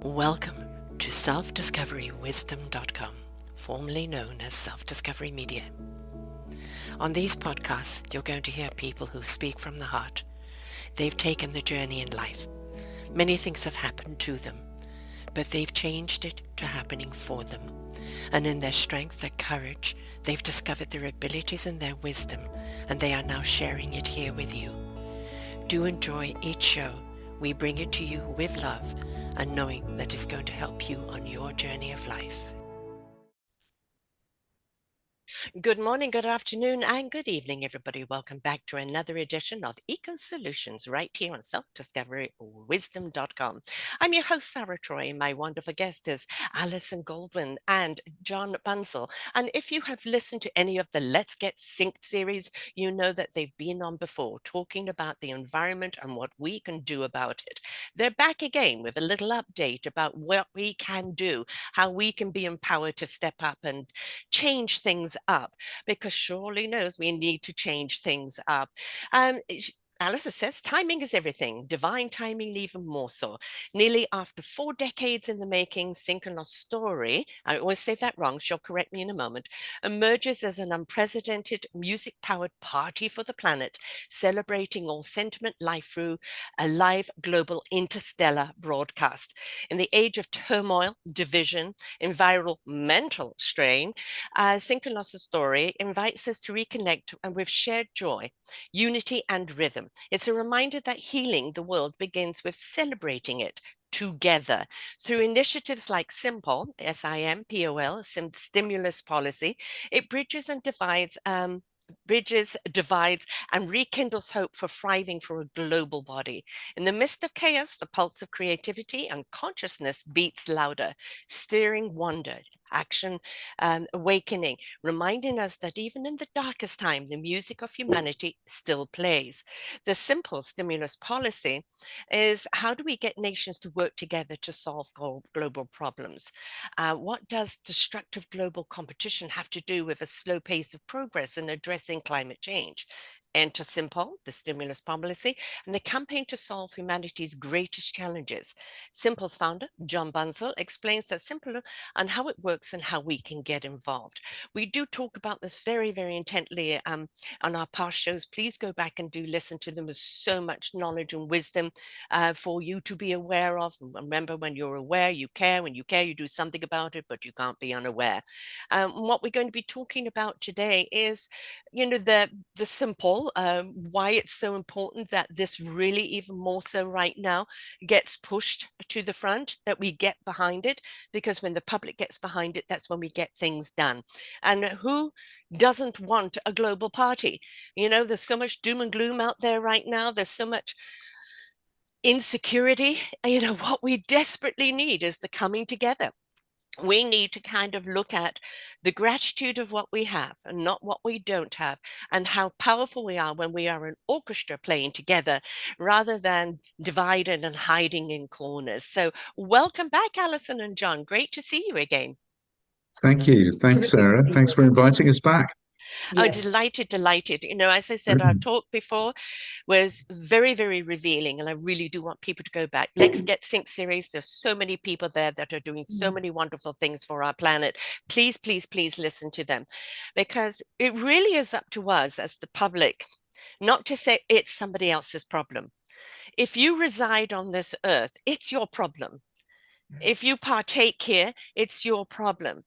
Welcome to self-discoverywisdom.com, formerly known as Self-Discovery Media. On these podcasts, you're going to hear people who speak from the heart. They've taken the journey in life. Many things have happened to them, but they've changed it to happening for them. And in their strength, their courage, they've discovered their abilities and their wisdom, and they are now sharing it here with you. Do enjoy each show. We bring it to you with love and knowing that it's going to help you on your journey of life. Good morning, good afternoon, and good evening, everybody. Welcome back to another edition of Eco Solutions right here on self-discoverywisdom.com. I'm your host, Sarah Troy, and my wonderful guest is Alison Goldwyn and John Bunzl. And if you have listened to any of the Let's Get Synced series, you know that they've been on before, talking about the environment and what we can do about it. They're back again with a little update about what we can do, how we can be empowered to step up and change things up, because surely knows we need to change things up. Alison says timing is everything, divine timing even more so. Nearly after 4 decades in the making, Synchronostory, I always say that wrong, she'll correct me in a moment, emerges as an unprecedented music-powered party for the planet, celebrating all sentiment life through a live global interstellar broadcast. In the age of turmoil, division, environmental strain, Synchronostory invites us to reconnect with shared joy, unity, and rhythm. It's a reminder that healing the world begins with celebrating it together through initiatives like SIMPOL, SIMPOL, Stimulus Policy. It bridges, divides, and rekindles hope for thriving for a global body. In the midst of chaos, the pulse of creativity and consciousness beats louder, stirring wonder, action, awakening, reminding us that even in the darkest time, the music of humanity still plays. The simple stimulus policy is, how do we get nations to work together to solve global problems? What does destructive global competition have to do with a slow pace of progress in addressing climate change? Enter SIMPOL, the stimulus policy, and the campaign to solve humanity's greatest challenges. SIMPOL's founder, John Bunzl, explains that SIMPOL and how it works and how we can get involved. We do talk about this very, very intently on our past shows. Please go back and do listen to them. There's so much knowledge and wisdom for you to be aware of. Remember, when you're aware, you care. When you care, you do something about it, but you can't be unaware. What we're going to be talking about today is, the simple, why it's so important that this really, even more so right now, gets pushed to the front, that we get behind it, because when the public gets behind it, that's when we get things done. And who doesn't want a global party? There's so much doom and gloom out there right now. There's so much insecurity. What we desperately need is the coming together. We need to kind of look at the gratitude of what we have and not what we don't have, and how powerful we are when we are an orchestra playing together rather than divided and hiding in corners. So welcome back, Alison and John. Great to see you again. Thank you. Thanks, Sarah. Thanks for inviting us back. Yes. Oh, delighted. As I said, our talk before was very, very revealing, and I really do want people to go back. Let's Get Synced series. There's so many people there that are doing so many wonderful things for our planet. Please, please, please listen to them, because it really is up to us as the public not to say it's somebody else's problem. If you reside on this earth, it's your problem. If you partake here, it's your problem.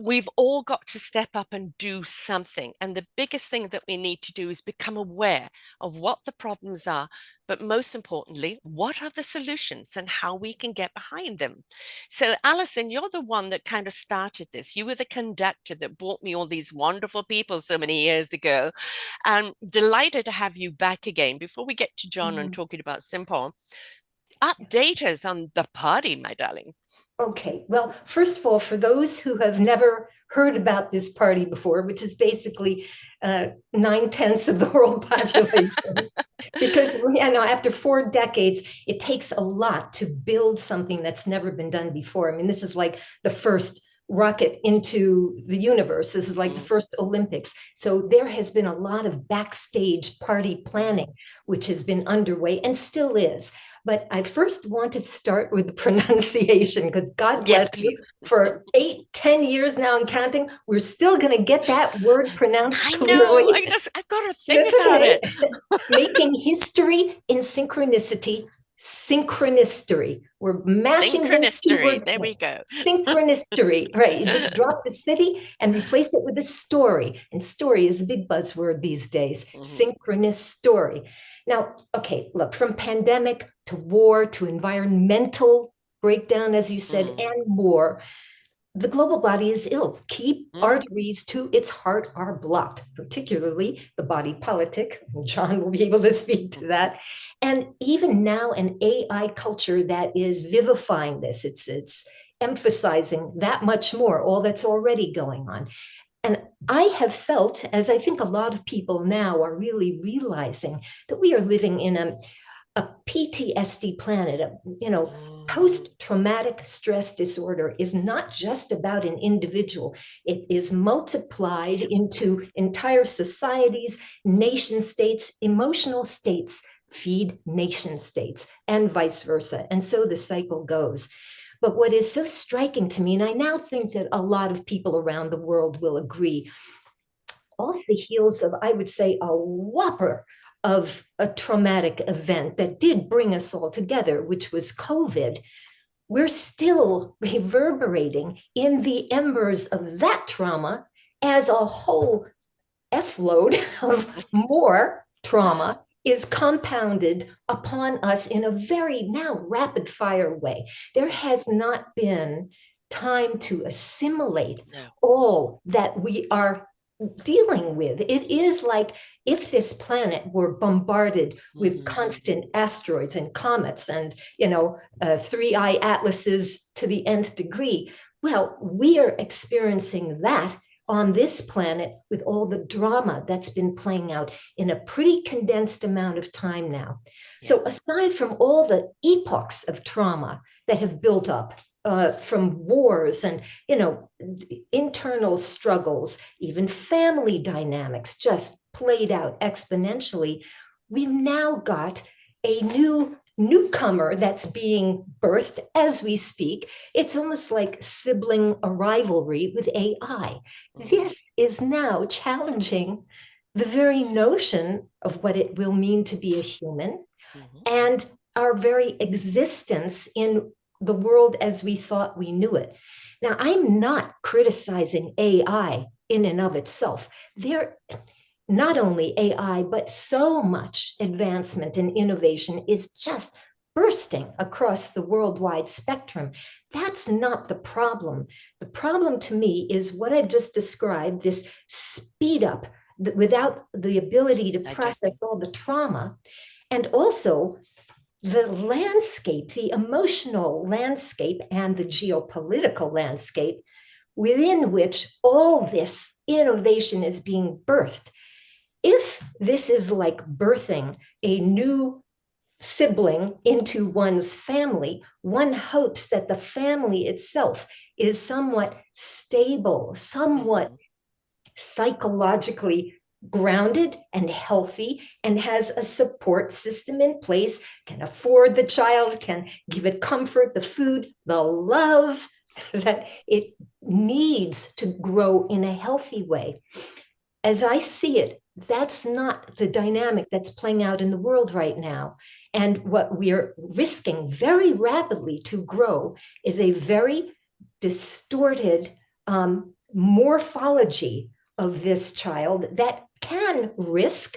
We've all got to step up and do something. And the biggest thing that we need to do is become aware of what the problems are, but most importantly, what are the solutions and how we can get behind them. So Alison, you're the one that kind of started this. You were the conductor that brought me all these wonderful people so many years ago. I'm delighted to have you back again. Before we get to John and talking about SIMPOL, update us on the party, my darling. Okay, well, first of all, for those who have never heard about this party before, which is basically 9/10 of the world population, because after 4 decades, it takes a lot to build something that's never been done before. I mean, this is like the first rocket into the universe. This is like the first Olympics. So there has been a lot of backstage party planning, which has been underway and still is. but I first want to start with the pronunciation, because God bless Yes, you, please. for 8-10 years now and counting, we're still going to get that word pronounced I know. clearly. I've got to think That's about okay. it. Making history in synchronicity, Synchronistory. We're mashing those two Synchronistory. words There together. we go. Synchronicity, right? You just drop the city and replace it with a story. And story is a big buzzword these days. Synchronous story. Now, okay, look, from pandemic to war to environmental breakdown, as you said, and more, the global body is ill. Key arteries to its heart are blocked, particularly the body politic. John will be able to speak to that. And even now, an AI culture that is vivifying this. It's emphasizing that much more, all that's already going on. And I have felt, as I think a lot of people now are really realizing, that we are living in a PTSD planet. Post-traumatic stress disorder is not just about an individual. It is multiplied into entire societies, nation states. Emotional states feed nation states, and vice versa. And so the cycle goes. But what is so striking to me, and I now think that a lot of people around the world will agree, off the heels of, I would say, a whopper of a traumatic event that did bring us all together, which was COVID, we're still reverberating in the embers of that trauma as a whole F-load of more trauma is compounded upon us in a very now rapid fire way. There has not been time to assimilate all that we are dealing with. It is like if this planet were bombarded with constant asteroids and comets and, three-eye atlases to the nth degree. Well, we are experiencing that on this planet with all the drama that's been playing out in a pretty condensed amount of time now. So aside from all the epochs of trauma that have built up, from wars and, internal struggles, even family dynamics just played out exponentially, we've now got a newcomer that's being birthed as we speak. It's almost like sibling a rivalry with AI. This is now challenging the very notion of what it will mean to be a human and our very existence in the world as we thought we knew it. Now, I'm not criticizing AI in and of itself. There, not only AI, but so much advancement and innovation is just bursting across the worldwide spectrum. That's not the problem. The problem to me is what I've just described, this speed up without the ability to process all the trauma, and also the landscape, the emotional landscape and the geopolitical landscape within which all this innovation is being birthed. If this is like birthing a new sibling into one's family, one hopes that the family itself is somewhat stable, somewhat psychologically grounded and healthy, and has a support system in place, can afford the child, can give it comfort, the food, the love that it needs to grow in a healthy way. As I see it, that's not the dynamic that's playing out in the world right now. And what we're risking very rapidly to grow is a very distorted morphology of this child that can risk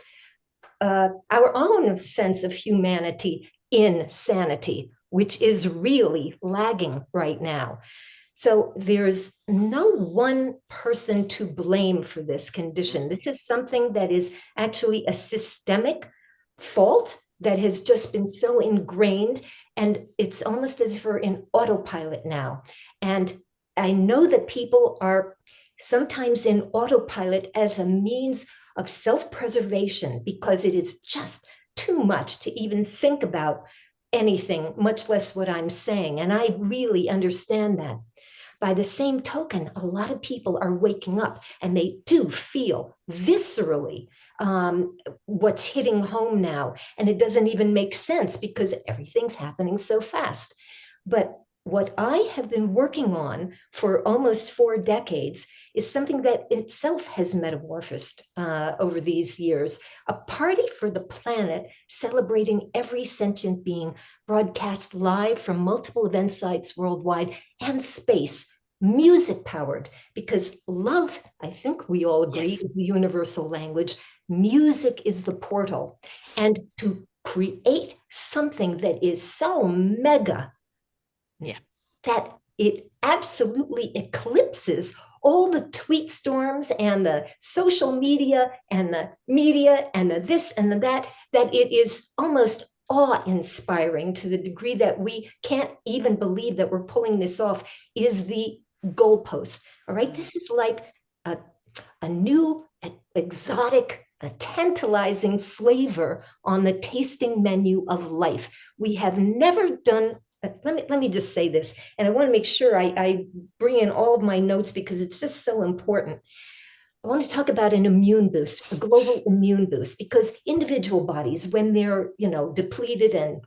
our own sense of humanity in sanity, which is really lagging right now. So there's no one person to blame for this condition. This is something that is actually a systemic fault that has just been so ingrained, and it's almost as if we're in autopilot now. And I know that people are sometimes in autopilot as a means of self-preservation because it is just too much to even think about anything, much less what I'm saying. And I really understand that. By the same token, a lot of people are waking up and they do feel viscerally what's hitting home now. And it doesn't even make sense because everything's happening so fast. But what I have been working on for almost 4 decades is something that itself has metamorphosed over these years. A party for the planet celebrating every sentient being, broadcast live from multiple event sites worldwide and space, music powered, because love, I think we all agree, Yes. is the universal language. Music is the portal. And to create something that is so mega, that it absolutely eclipses all the tweet storms and the social media and the this and the that it is almost awe-inspiring to the degree that we can't even believe that we're pulling this off, is the goalpost. All right, this is like a new, exotic, a tantalizing flavor on the tasting menu of life. We have never done. Let me just say this, and I want to make sure I bring in all of my notes because it's just so important. I want to talk about an immune boost, a global immune boost, because individual bodies, when they're depleted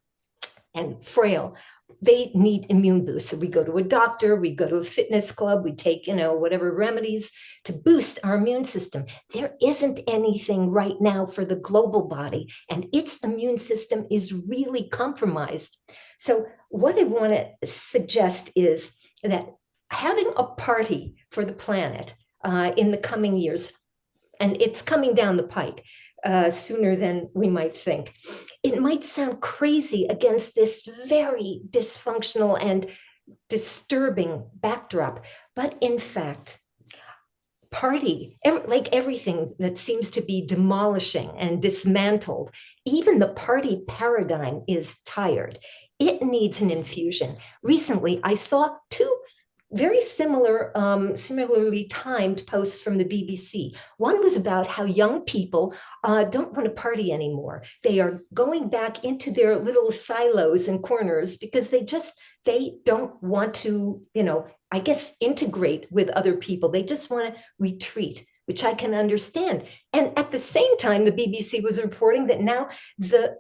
and frail, they need immune boosts. So we go to a doctor, we go to a fitness club, we take whatever remedies to boost our immune system. There isn't anything right now for the global body, and its immune system is really compromised. So what I want to suggest is that having a party for the planet in the coming years, and it's coming down the pike sooner than we might think. It might sound crazy against this very dysfunctional and disturbing backdrop, but in fact, like everything that seems to be demolishing and dismantled, even the party paradigm is tired. It needs an infusion. Recently, I saw 2 very similarly timed posts from the BBC. One was about how young people don't want to party anymore. They are going back into their little silos and corners because they don't want to, I guess, integrate with other people. They just want to retreat, which I can understand. And at the same time, the BBC was reporting that now the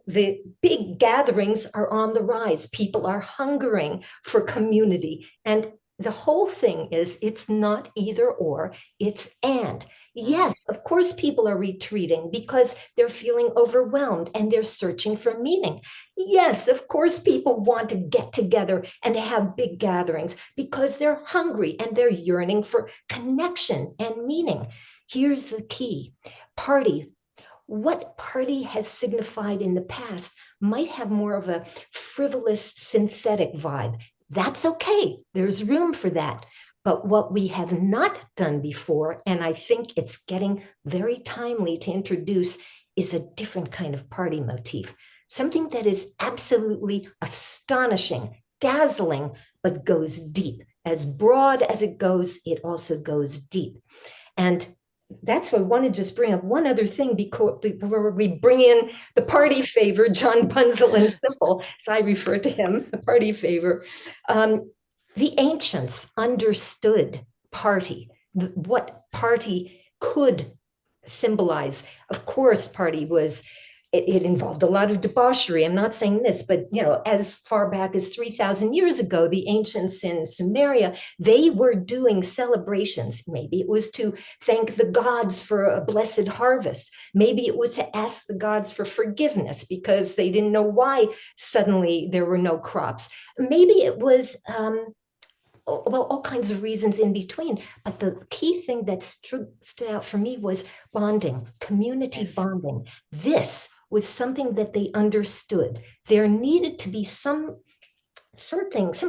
big gatherings are on the rise. People are hungering for community. And the whole thing is, it's not either or, it's and. Yes, of course, people are retreating because they're feeling overwhelmed and they're searching for meaning. Yes, of course, people want to get together and have big gatherings because they're hungry and they're yearning for connection and meaning. Here's the key. Party. What party has signified in the past might have more of a frivolous, synthetic vibe. That's okay. There's room for that. But what we have not done before, and I think it's getting very timely to introduce, is a different kind of party motif. Something that is absolutely astonishing, dazzling, but goes deep. As broad as it goes, it also goes deep. And that's why I want to just bring up one other thing before we bring in the party favor, John Bunzl and SIMPOL, as I refer to him, the party favor. The ancients understood party, what party could symbolize. Of course, party was, it involved a lot of debauchery. I'm not saying this, but as far back as 3,000 years ago, the ancients in Sumeria, they were doing celebrations. Maybe it was to thank the gods for a blessed harvest. Maybe it was to ask the gods for forgiveness because they didn't know why suddenly there were no crops. Maybe it was all kinds of reasons in between. But the key thing that stood out for me was bonding, community bonding. This was something that they understood. There needed to be some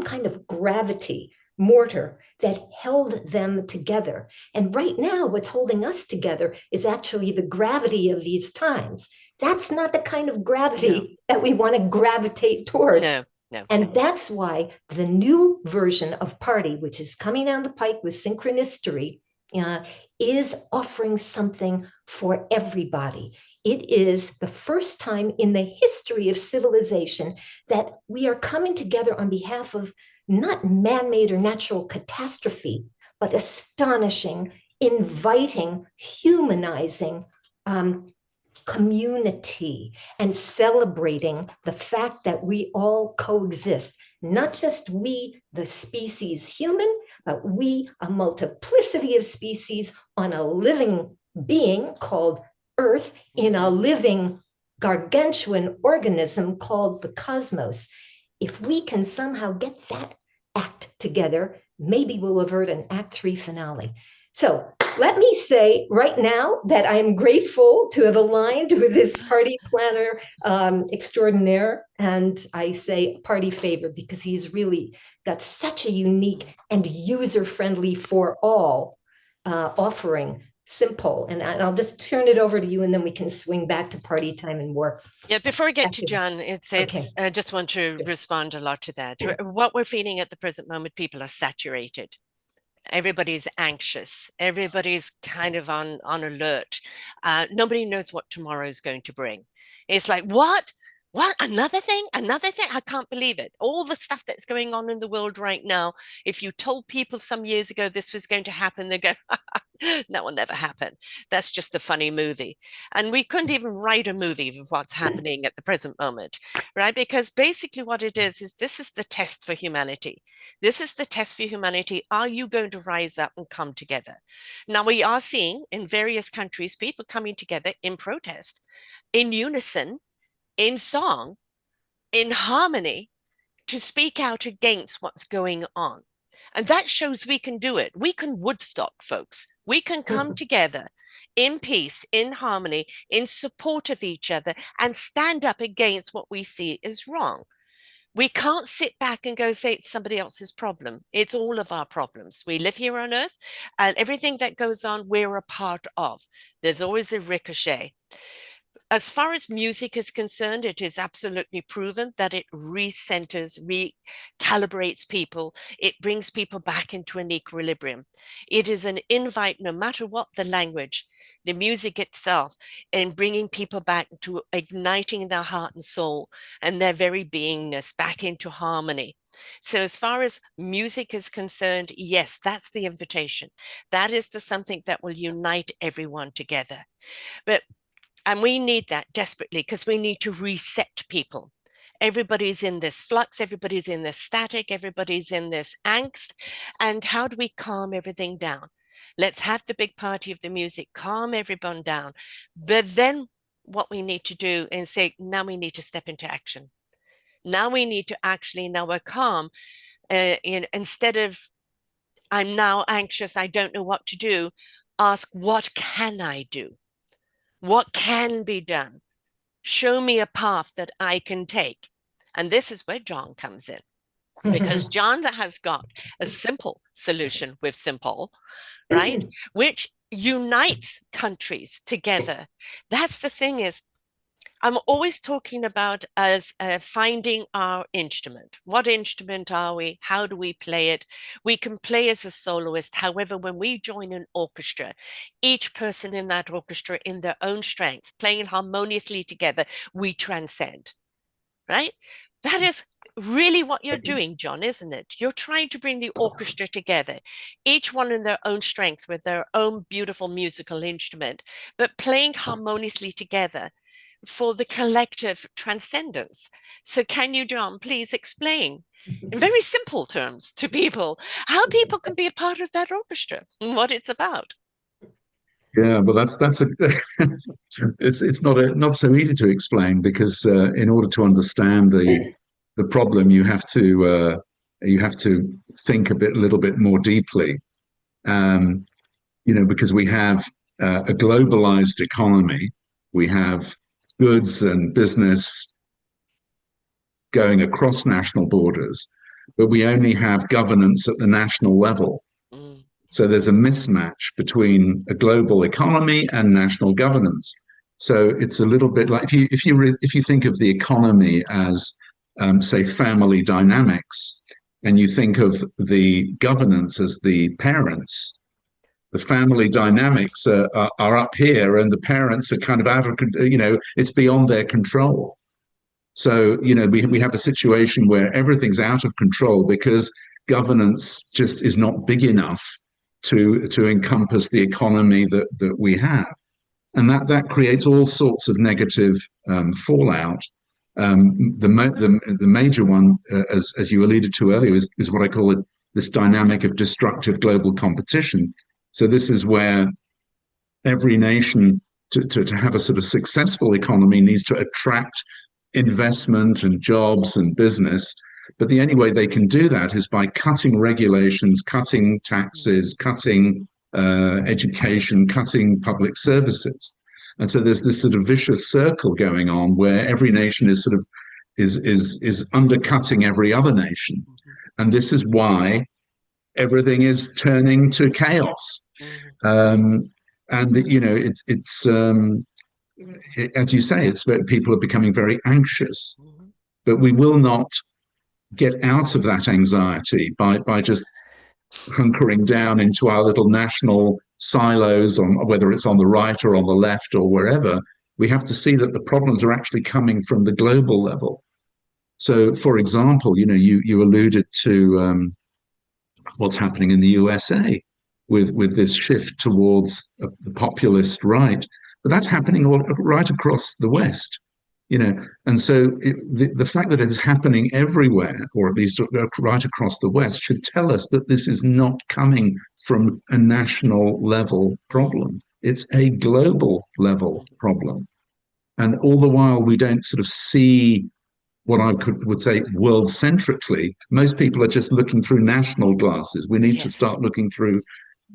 kind of gravity mortar that held them together. And right now, what's holding us together is actually the gravity of these times. That's not the kind of gravity that we want to gravitate towards. No. And that's why the new version of Party, which is coming down the pike with Synchronistory, is offering something for everybody. It is the first time in the history of civilization that we are coming together on behalf of not man-made or natural catastrophe, but astonishing, inviting, humanizing community and celebrating the fact that we all coexist. Not just we, the species human, but we, a multiplicity of species on a living being called Earth, in a living gargantuan organism called the cosmos. If we can somehow get that act together, maybe we'll avert an Act 3 finale. So let me say right now that I'm grateful to have aligned with this party planner extraordinaire. And I say party favor because he's really got such a unique and user-friendly for all offering, SIMPOL. And I'll just turn it over to you, and then we can swing back to party time and more. Yeah, before I get to John, I just want to respond a lot to that. What we're feeling at the present moment, people are saturated. Everybody's anxious. Everybody's kind of on alert. Nobody knows what tomorrow is going to bring. It's like, what? What? Another thing? Another thing? I can't believe it. All the stuff that's going on in the world right now. If you told people some years ago this was going to happen, they go, that will never happen. That's just a funny movie. And we couldn't even write a movie of what's happening at the present moment, right? Because basically what it is this is the test for humanity. This is the test for humanity. Are you going to rise up and come together? Now, we are seeing in various countries, people coming together in protest, in unison, in song, in harmony, to speak out against what's going on. And that shows we can do it. We can Woodstock, folks. We can come together in peace, in harmony, in support of each other, and stand up against what we see is wrong. We can't sit back and go say it's somebody else's problem. It's all of our problems. We live here on Earth, and everything that goes on, we're a part of. There's always a ricochet. As far as music is concerned, it is absolutely proven that it recenters, recalibrates people. It brings people back into an equilibrium. It is an invite, no matter what the language, the music itself, in bringing people back to igniting their heart and soul and their very beingness back into harmony. So as far as music is concerned, yes, that's the invitation. That is the something that will unite everyone together. And we need that desperately because we need to reset people. Everybody's in this flux, everybody's in this static, everybody's in this angst. And how do we calm everything down? Let's have the big party of the music, calm everyone down. But then what we need to do is say, now we need to step into action. Now we need to actually, now we're calm, instead of I'm now anxious, I don't know what to do, ask, what can I do? What can be done? Show me a path that I can take. And this is where John comes in, because John has got a simple solution with SIMPOL, right? Which unites countries together. That's the thing is, I'm always talking about as finding our instrument. What instrument are we? How do we play it? We can play as a soloist. However, when we join an orchestra, each person in that orchestra in their own strength, playing harmoniously together, we transcend, right? That is really what you're doing, John, isn't it? You're trying to bring the orchestra together, each one in their own strength with their own beautiful musical instrument, but playing harmoniously together for the collective transcendence. So can you, John, please explain in very simple terms to people how people can be a part of that orchestra and what it's about? Yeah, well, that's a it's not so easy to explain because in order to understand the problem, you have to think a little bit more deeply. Because we have a globalized economy, we have goods and business going across national borders, but we only have governance at the national level. So there's a mismatch between a global economy and national governance. So it's a little bit like if you think of the economy as say family dynamics, and you think of the governance as the parents, the family dynamics are up here and the parents are kind of out of, it's beyond their control. So, we have a situation where everything's out of control because governance just is not big enough to encompass the economy that we have. and that creates all sorts of negative fallout. The major one, as you alluded to earlier, is what I call this dynamic of destructive global competition. So this is where every nation, to have a sort of successful economy, needs to attract investment and jobs and business. But the only way they can do that is by cutting regulations, cutting taxes, cutting education, cutting public services. And so there's this sort of vicious circle going on where every nation is sort of is undercutting every other nation. And this is why everything is turning to chaos. And you know, as you say, it's people are becoming very anxious. But we will not get out of that anxiety by just hunkering down into our little national silos, on whether it's on the right or on the left or wherever. We have to see that the problems are actually coming from the global level. So, for example, you know, you alluded to what's happening in the USA with this shift towards the populist right, but that's happening right across the West. You know, and so the fact that it's happening everywhere, or at least right across the West, should tell us that this is not coming from a national level problem. It's a global level problem. And all the while we don't sort of see what I would say world-centrically. Most people are just looking through national glasses. We need to start looking through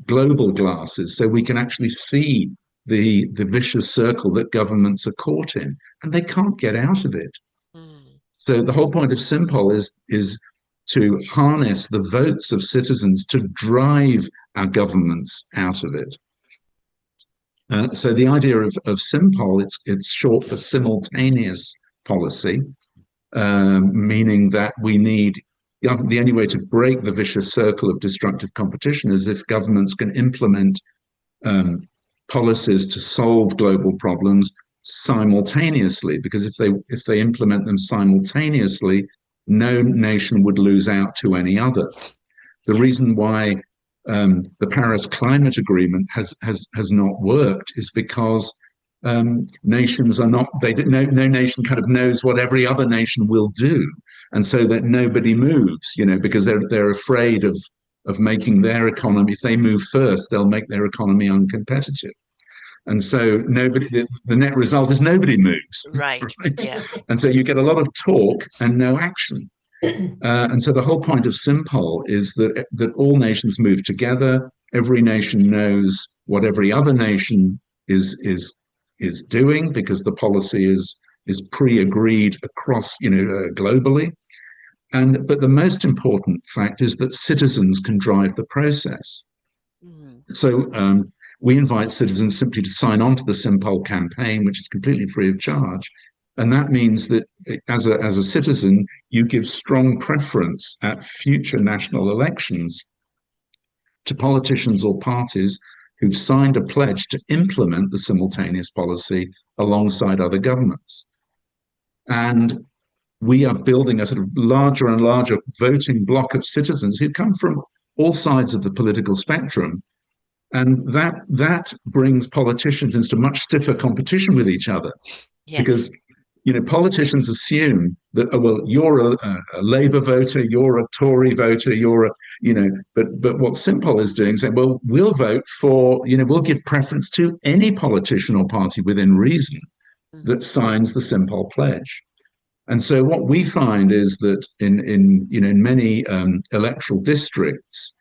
global glasses so we can actually see the vicious circle that governments are caught in, and they can't get out of it. So the whole point of SIMPOL is to harness the votes of citizens to drive our governments out of it. So the idea of SIMPOL, it's short for simultaneous policy, meaning that we need, the only way to break the vicious circle of destructive competition is if governments can implement policies to solve global problems simultaneously, because if they implement them simultaneously, no nation would lose out to any other. The reason why the Paris Climate Agreement has not worked is because nations are not, no nation kind of knows what every other nation will do, and so that nobody moves, you know, because they're afraid of making their economy, if they move first, they'll make their economy uncompetitive. And so the net result is nobody moves. Right. Yeah. And so you get a lot of talk and no action. And so the whole point of SIMPOL is that all nations move together. Every nation knows what every other nation is doing, because the policy is pre-agreed across, you know, globally. But the most important fact is that citizens can drive the process. So we invite citizens simply to sign on to the SIMPOL campaign, which is completely free of charge. And that means that as a citizen, you give strong preference at future national elections to politicians or parties who've signed a pledge to implement the simultaneous policy alongside other governments. And we are building a sort of larger and larger voting bloc of citizens who come from all sides of the political spectrum. And that brings politicians into much stiffer competition with each other. Yes. Because, you know, politicians assume that, oh, well, you're a Labour voter, you're a Tory voter, but what SIMPOL is doing is saying, well, we'll vote for, you know, we'll give preference to any politician or party within reason that signs the SIMPOL pledge. And so what we find is that in many electoral districts,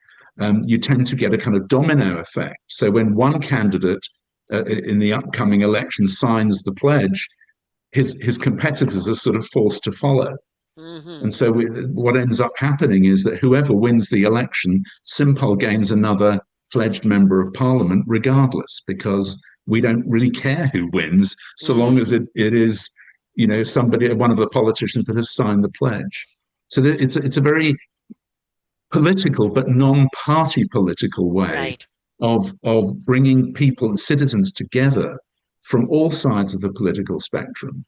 you tend to get a kind of domino effect. So when one candidate in the upcoming election signs the pledge, his competitors are sort of forced to follow. And so what ends up happening is that whoever wins the election, SIMPOL gains another pledged member of parliament regardless, because we don't really care who wins, so long as it is, you know, one of the politicians that have signed the pledge. So it's a very political but non-party political way of bringing people and citizens together from all sides of the political spectrum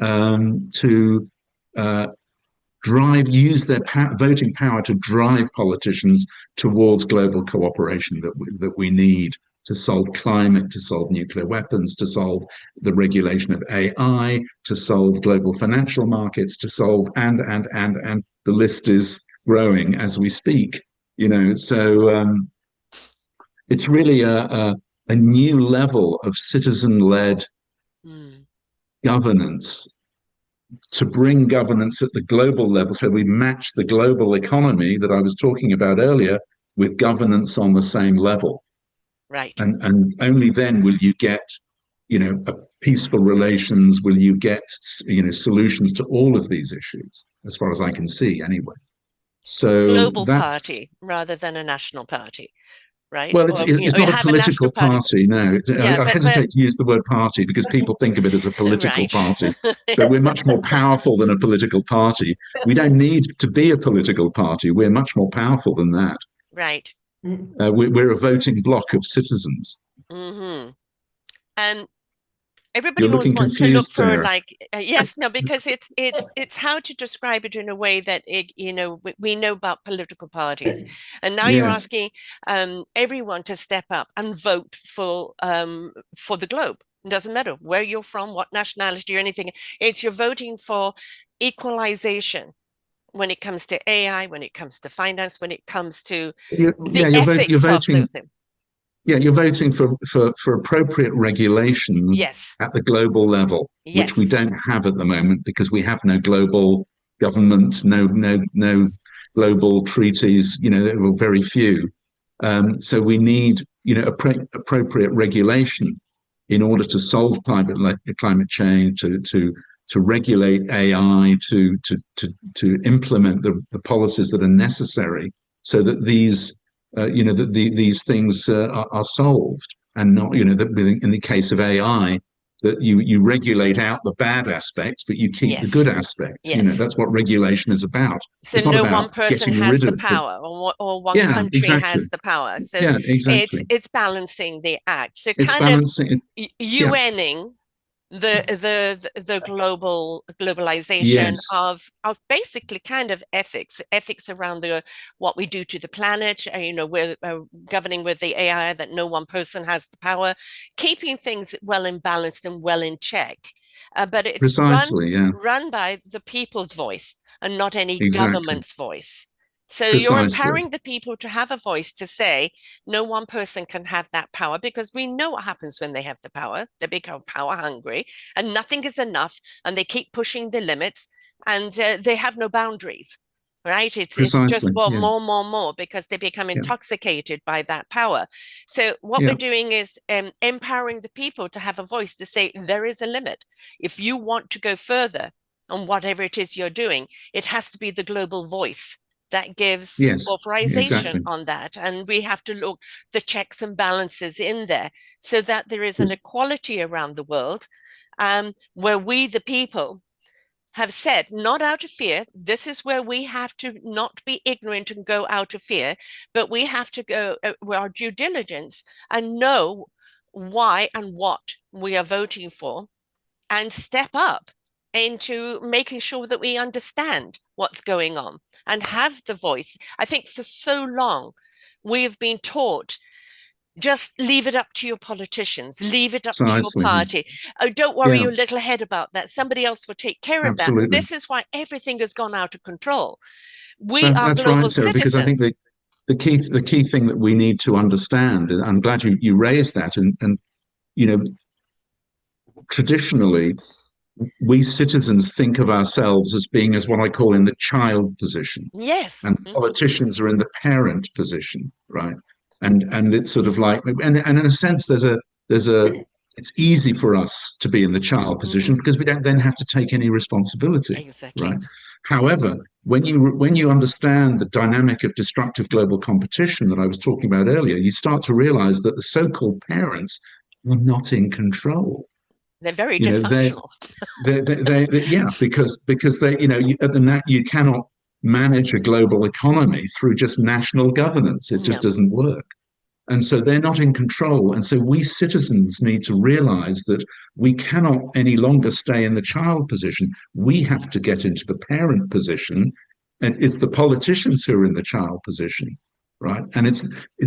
to use their voting power to drive politicians towards global cooperation that we need to solve climate, to solve nuclear weapons, to solve the regulation of AI, to solve global financial markets, to solve and the list is growing as we speak. So it's really a new level of citizen-led governance, to bring governance at the global level. So we match the global economy that I was talking about earlier with governance on the same level. Right. And only then will you get, peaceful relations, will you get, solutions to all of these issues, as far as I can see anyway. So Global that's party rather than a national party. Right? well, Or, it's not a have a national political party. No, Yeah, I hesitate to use the word party because people think of it as a political right. party. But we're much more powerful than a political party. We don't need to be a political party. We're much more powerful than that. Right. We're a voting bloc of citizens. Mm-hmm. And everybody You're always looking wants to look confused, for Sarah. yes, no, because it's how to describe it in a way that we know about political parties, and now you're Yes. asking everyone to step up and vote for the globe. It doesn't matter where you're from, what nationality or anything. It's you're voting for equalization when it comes to AI, when it comes to finance, when it comes to the You're ethics of the voting. thing. Yeah, you're voting for appropriate regulation Yes, at the global level, which yes, we don't have at the moment because we have no global government, no global treaties. There are very few. So we need appropriate regulation in order to solve climate change, to regulate AI, to implement the policies that are necessary so that these things are solved, and not that in the case of AI that you regulate out the bad aspects but you keep the yes, good aspects. yes. That's what regulation is about. So It's not no one about person getting has rid the of the power, or one yeah, country exactly. has the power. So Yeah, it's exactly. it's balancing the act. So It's kind of balancing it. Yeah. UNing the globalization Yes. of basically kind of ethics around what we do to the planet. We're governing with the AI that no one person has the power, keeping things well in balanced and well in check. But it's Precisely. Yeah. run by the people's voice and not any Exactly. government's voice. So you're Precisely. empowering the people to have a voice to say, no one person can have that power, because we know what happens when they have the power. They become power hungry and nothing is enough, and they keep pushing the limits, and they have no boundaries. Right? It's just Precisely. Yeah. more, because they become Yeah. intoxicated by that power. So what Yeah. we're doing is empowering the people to have a voice to say there is a limit. If you want to go further on whatever it is you're doing, it has to be the global voice that gives Yes. authorization Exactly. on that. And we have to look the checks and balances in there so that there is an equality around the world, where we, the people, have said, not out of fear, this is where we have to not be ignorant and go out of fear, but we have to go with our due diligence and know why and what we are voting for, and step up into making sure that we understand what's going on and have the voice. I think for so long we have been taught, just leave it up to your politicians, leave it up to your Precisely. party. Oh, don't worry Yeah. your little head about that. Somebody else will take care of that. Absolutely. This is why everything has gone out of control. We are That's right, global Sarah, because I think citizens. the key thing that we need to understand, and I'm glad you raised that, and you know, traditionally we citizens think of ourselves as being as what I call in the child position, Yes. and politicians are in the parent position, right? And it's sort of like, and in a sense, there's a it's easy for us to be in the child position because we don't then have to take any responsibility, Exactly. right? However, when you understand the dynamic of destructive global competition that I was talking about earlier, you start to realize that the so-called parents are not in control. They're very You know, dysfunctional. yeah, because at the you cannot manage a global economy through just national governance. It just No. doesn't work. And so they're not in control. And so we citizens need to realize that we cannot any longer stay in the child position. We have to get into the parent position. And it's the politicians who are in the child position. right? And it's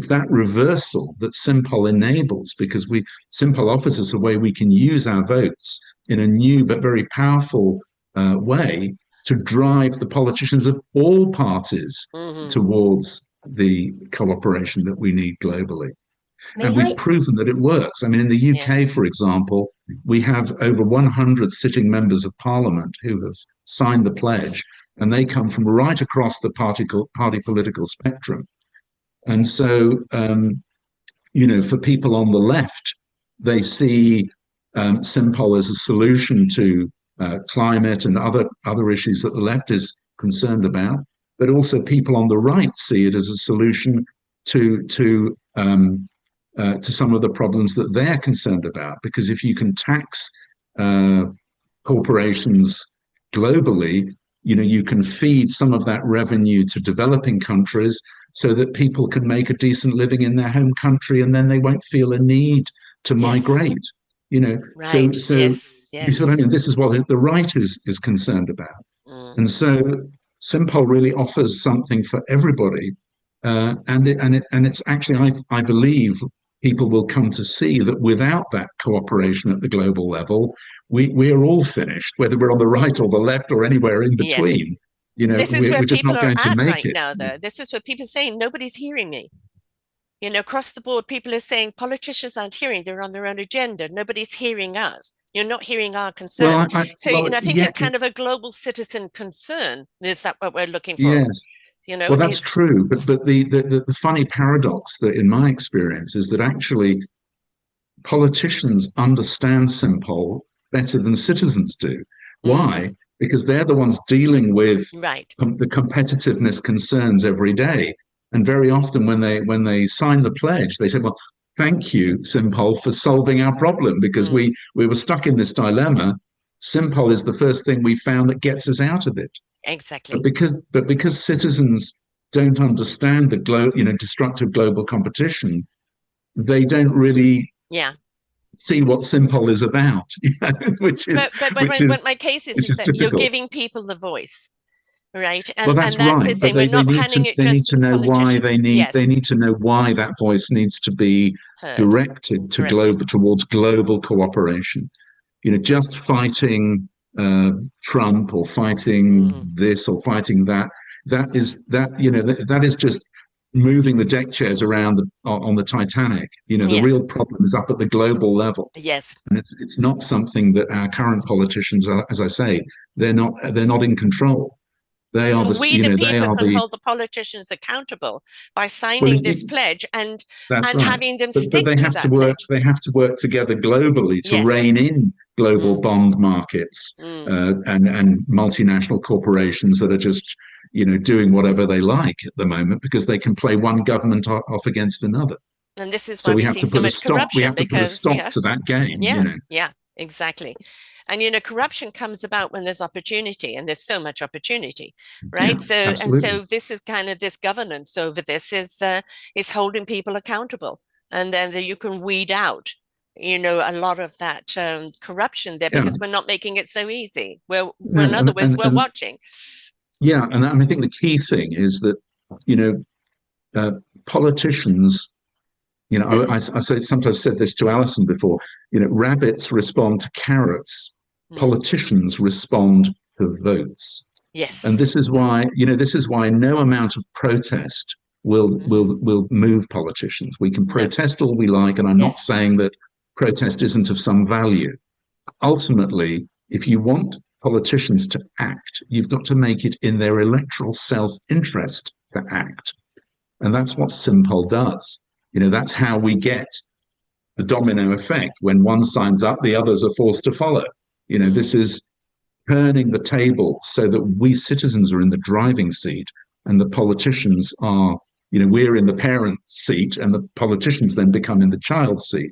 that reversal that SIMPOL enables, because SIMPOL offers us a way we can use our votes in a new but very powerful way to drive the politicians of all parties towards the cooperation that we need globally. And we've proven that it works. I mean, in the UK, for example, we have over 100 sitting members of parliament who have signed the pledge, and they come from right across the party political spectrum. And so, for people on the left, they see SIMPOL as a solution to climate and other issues that the left is concerned about. But also people on the right see it as a solution to some of the problems that they're concerned about. Because if you can tax corporations globally, you can feed some of that revenue to developing countries so that people can make a decent living in their home country, and then they won't feel a need to migrate. Right. So yes. you sort of, this is what the right is concerned about. And so SIMPOL really offers something for everybody. And it's actually, I believe, people will come to see that without that cooperation at the global level, we are all finished, whether we're on the right or the left or anywhere in between. This is where we're just people not are going to at make right it. now, though. This is where people are saying, nobody's hearing me. Across the board, people are saying politicians aren't hearing, they're on their own agenda. Nobody's hearing us. You're not hearing our concern. I think it's kind of a global citizen concern. Is that what we're looking for? Yes. Well, that's true. But the funny paradox that, in my experience, is that actually politicians understand SIMPOL better than citizens do. Why? Because they're the ones dealing with the competitiveness concerns every day. And very often when they sign the pledge, they say, well, thank you, SIMPOL, for solving our problem, because we were stuck in this dilemma. SIMPOL is the first thing we found that gets us out of it. Exactly. But because citizens don't understand the destructive global competition, they don't really see what SIMPOL is about, which is but my case is that difficult. You're giving people the voice. Right. Well, that's right. But they need to know why they need to know why that voice needs to be directed towards global cooperation. Just fighting Trump or fighting this or fighting that, that is just moving the deck chairs around on the Titanic. The real problem is up at the global level. Yes. And it's not something that our current politicians are, as I say, they're not in control. They are the people can hold the politicians accountable by signing this pledge and having them stick to that pledge. They have to work together globally to rein in global bond markets and multinational corporations that are just doing whatever they like at the moment, because they can play one government off against another. And this is why we see so much corruption. We have to put a stop to that game. Yeah, exactly. And corruption comes about when there's opportunity, and there's so much opportunity, right? So this is kind of this governance over this is holding people accountable, and then you can weed out, a lot of that corruption there, because we're not making it so easy. We're watching. Yeah, and I think the key thing is that politicians. I sometimes said this to Alison before. Rabbits respond to carrots. Politicians respond to votes. Yes. And this is why no amount of protest will move politicians. We can protest all we like, and I'm not saying that protest isn't of some value. Ultimately, if you want politicians to act, you've got to make it in their electoral self-interest to act. And that's what SIMPOL does. That's how we get the domino effect. When one signs up, the others are forced to follow. This is turning the table so that we citizens are in the driving seat, and the politicians are, we're in the parent seat, and the politicians then become in the child seat.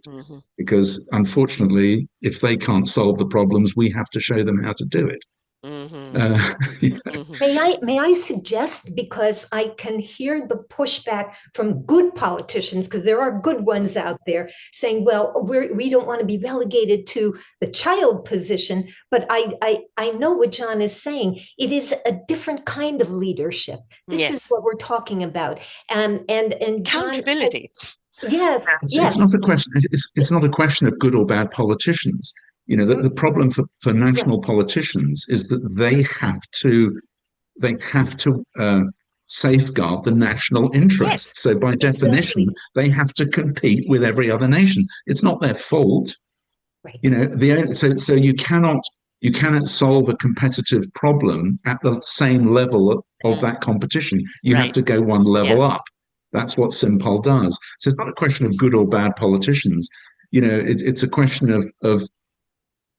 Because unfortunately, if they can't solve the problems, we have to show them how to do it. Mm-hmm. Uh, Mm-hmm. May I suggest, because I can hear the pushback from good politicians, because there are good ones out there saying, well, we don't want to be relegated to the child position. But I know what John is saying. It is a different kind of leadership. This is Yes. what we're talking about. And John, Accountability. yes, it's yes, not a question. It's not a question of good or bad politicians. The problem for yeah, national politicians is that they have to safeguard the national Yes. interest. So by definition, exactly. they have to compete with every other nation. It's not their fault. Right. So you cannot solve a competitive problem at the same level of that competition. You have Right. to go one Yeah. level up. That's what SIMPOL does. So it's not a question of good or bad politicians. It's a question of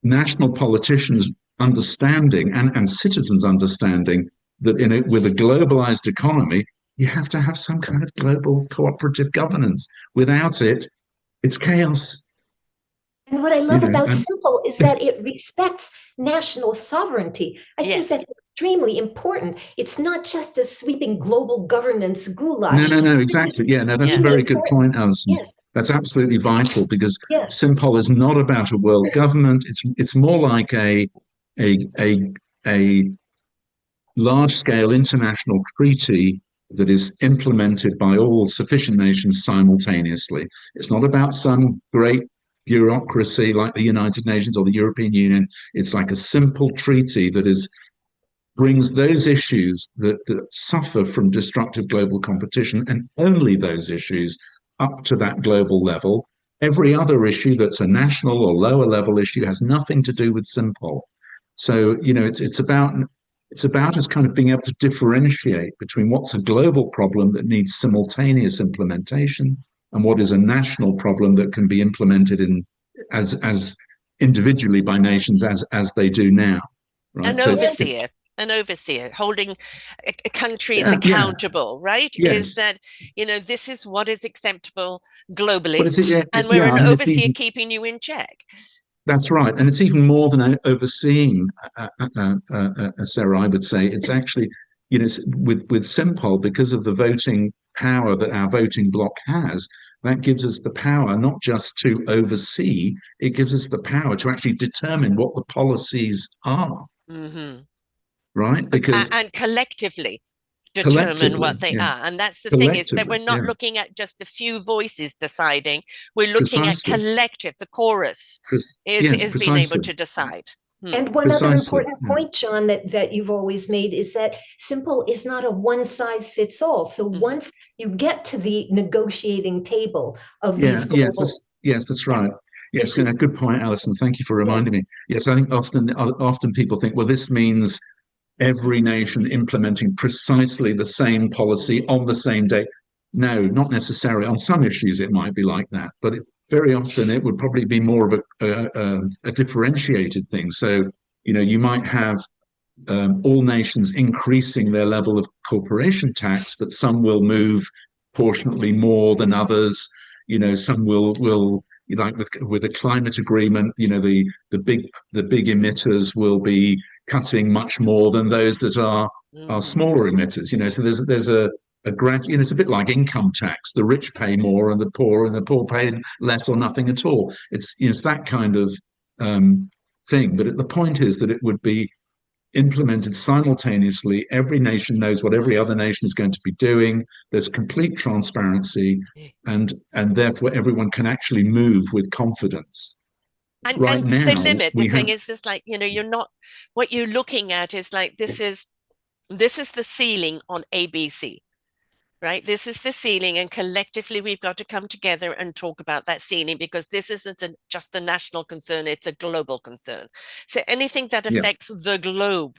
national politicians understanding and citizens understanding that with a globalized economy, you have to have some kind of global cooperative governance. Without it, it's chaos. And what I You love know, about and Simple is that it respects national sovereignty. I think Yes. that's extremely important. It's not just a sweeping global governance no, goulash. no, no, This exactly. is Yeah, no, that's a Yeah. really very good important. point, Alison. Yes, That's absolutely vital because yes, SIMPOL is not about a world government. It's more like a a a large scale international treaty that is implemented by all sufficient nations simultaneously. It's not about some great bureaucracy like the United Nations or the European Union. It's like a simple treaty that brings those issues that suffer from destructive global competition and only those issues up to that global level. Every other issue that's a national or lower level issue has nothing to do with SIMPOL. So it's about us kind of being able to differentiate between what's a global problem that needs simultaneous implementation and what is a national problem that can be implemented in as individually by nations as they do now. An Right. So overseer, an overseer holding countries yeah, yeah, accountable, right? Is yes. that, this is what is acceptable globally, But and we're yeah, an I mean, it's overseer even keeping you in check. that's right, and it's even more than overseeing, Sarah. I would say it's actually, with SIMPOL because of the voting power that our voting bloc has. That gives us the power not just to oversee; it gives us the power to actually determine what the policies are. Mm-hmm. Right, because And collectively determine collectively, what they yeah, are. And that's the thing, is that we're collectively, not yeah, looking at just a few voices deciding. We're looking at precisely, collective. The chorus yes, is being able precisely, to decide. Hmm. and one other precisely. important Yeah. point, John, that you've always made is that Simple is not a one size fits all. So Mm-hmm. once you get to the negotiating table of Yeah, these global, yes, that's yeah, right. Yes, issues, good point, Alison. Thank you for yes, reminding me. Yes, I think often people think, well, this means every nation implementing precisely the same policy on the same day. No, not necessarily. On some issues, it might be like that, but very often it would probably be more of a differentiated thing. So, you might have all nations increasing their level of corporation tax, but some will move proportionately more than others. Some will like with a climate agreement. The big emitters will be cutting much more than those that are Mm-hmm. smaller emitters. So there's a grad. It's a bit like income tax. The rich pay more, and the poor pay less or nothing at all. It's that kind of thing. But the point is that it would be implemented simultaneously. Every nation knows what every other nation is going to be doing. There's complete transparency, and therefore everyone can actually move with confidence. Right And the now, limit, the we thing have is just like, you're not, what you're looking at is like, this is the ceiling on ABC. Right? This is the ceiling, and collectively we've got to come together and talk about that ceiling, because this isn't just a national concern, it's a global concern. So anything that yeah, affects the globe,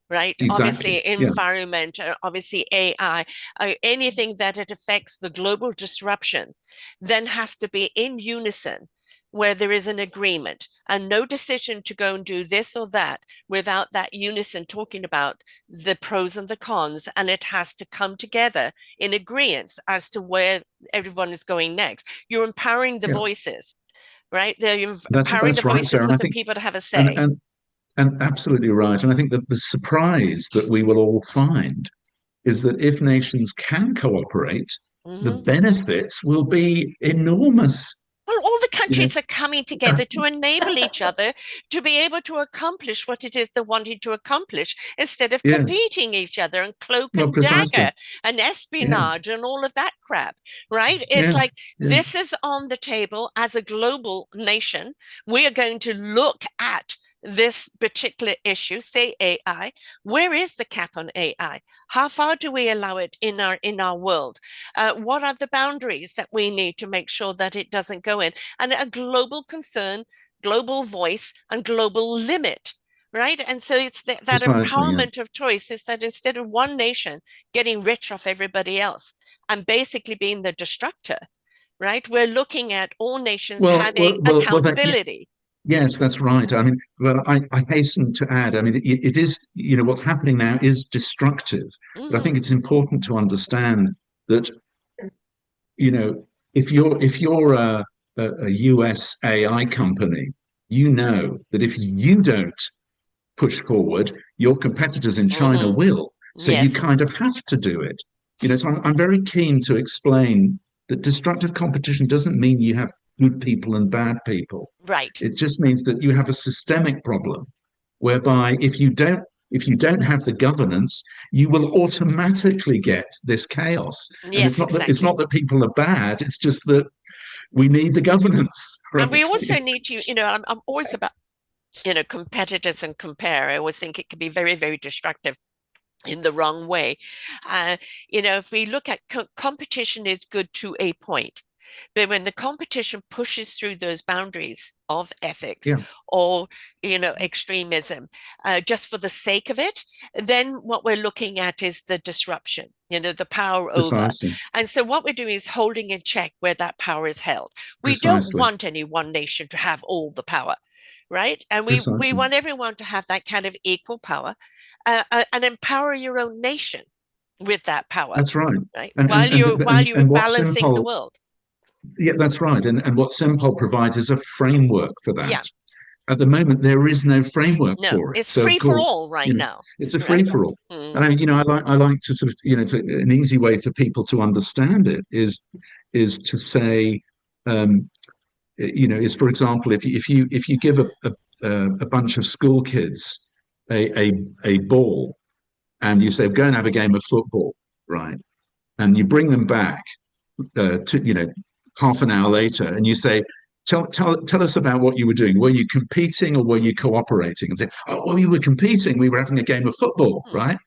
right? exactly, Obviously, yeah, environment, obviously AI, anything that it affects the global disruption, then has to be in unison, where there is an agreement, and no decision to go and do this or that without that unison talking about the pros and the cons, and it has to come together in agreement as to where everyone is going next. You're empowering the yeah. voices, right? They're That's empowering the that's right, voices Sarah. And of I the think people to have a and say. and and absolutely right. And I think that the surprise that we will all find is that if nations can cooperate, the Hmm. benefits will be enormous. Well, all the You know, countries are coming together to enable each other to be able to accomplish what it is they're wanting to accomplish instead of yeah, competing each other and cloak well, and precisely. dagger and Yeah, espionage and all of that crap, right? It's yeah, like yeah, this is on the table as a global nation. We are going to look at this particular issue, say AI. Where is the cap on AI? How far do we allow it in our world? What are the boundaries that we need to make sure that it doesn't go in? And a global concern, global voice, and global limit, right? And so it's that precisely. Yeah. empowerment of choice is that instead of one nation getting rich off everybody else and basically being the destructor, right? We're looking at all nations having Yeah, accountability. yes, that's right. I mean, well, I hasten to add. I mean, it is, what's happening now is destructive, but I Mm-hmm, think it's important to understand that, you know, if you're a US AI company, you know that if you don't push forward, your competitors in China mm-hmm. will. So you Yes, kind of have to do it. So I'm very keen to explain that destructive competition doesn't mean you have good people and bad people. right. It just means that you have a systemic problem whereby if you don't have the governance, you will automatically get this chaos. And Yes, it's exactly. not that people are bad, it's just that we need the governance, And we right? also need to, I'm always about, competitors and compare. I always think it can be very, very destructive in the wrong way. Uh, if we look at competition is good to a point, but when the competition pushes through those boundaries of ethics Yeah, or, extremism, just for the sake of it, then what we're looking at is the disruption, the power over. precisely, And so what we're doing is holding in check where that power is held. We don't precisely, want any one nation to have all the power, right? And we precisely. want everyone to have that kind of equal power, and empower your own nation with that power, That's right. right? And While and you're and while and, you're and what balancing the Simple, world. yeah, that's right. And what Simple provides is a framework for that. Yeah, At the moment, there is no framework no, for it. it's So of free for course, all right now, it's a free right? for all. And Mm, I mean, I like to sort of, an easy way for people to understand it is to say, um, is for example, if you give a bunch of school kids a ball and you say, go and have a game of football, right? And you bring them back to half an hour later, and you say, tell us about what you were doing. Were you competing or were you cooperating? And say, oh, well, we were competing. We were having a game of football, mm, right?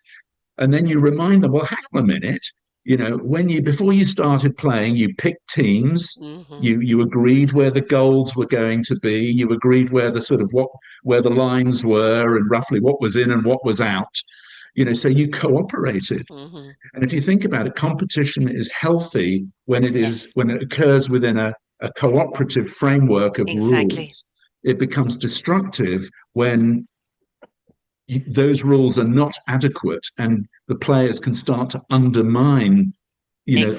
And then you remind them, well, hang on a minute. When you before you started playing, you picked teams. mm-hmm, You agreed where the goals were going to be. You agreed where the sort of what where the lines were and roughly what was in and what was out. So you cooperated. mm-hmm. And if you think about it, competition is healthy Yes, when it occurs within a cooperative framework of exactly. rules. It becomes destructive when those rules are not adequate and the players can start to Exactly.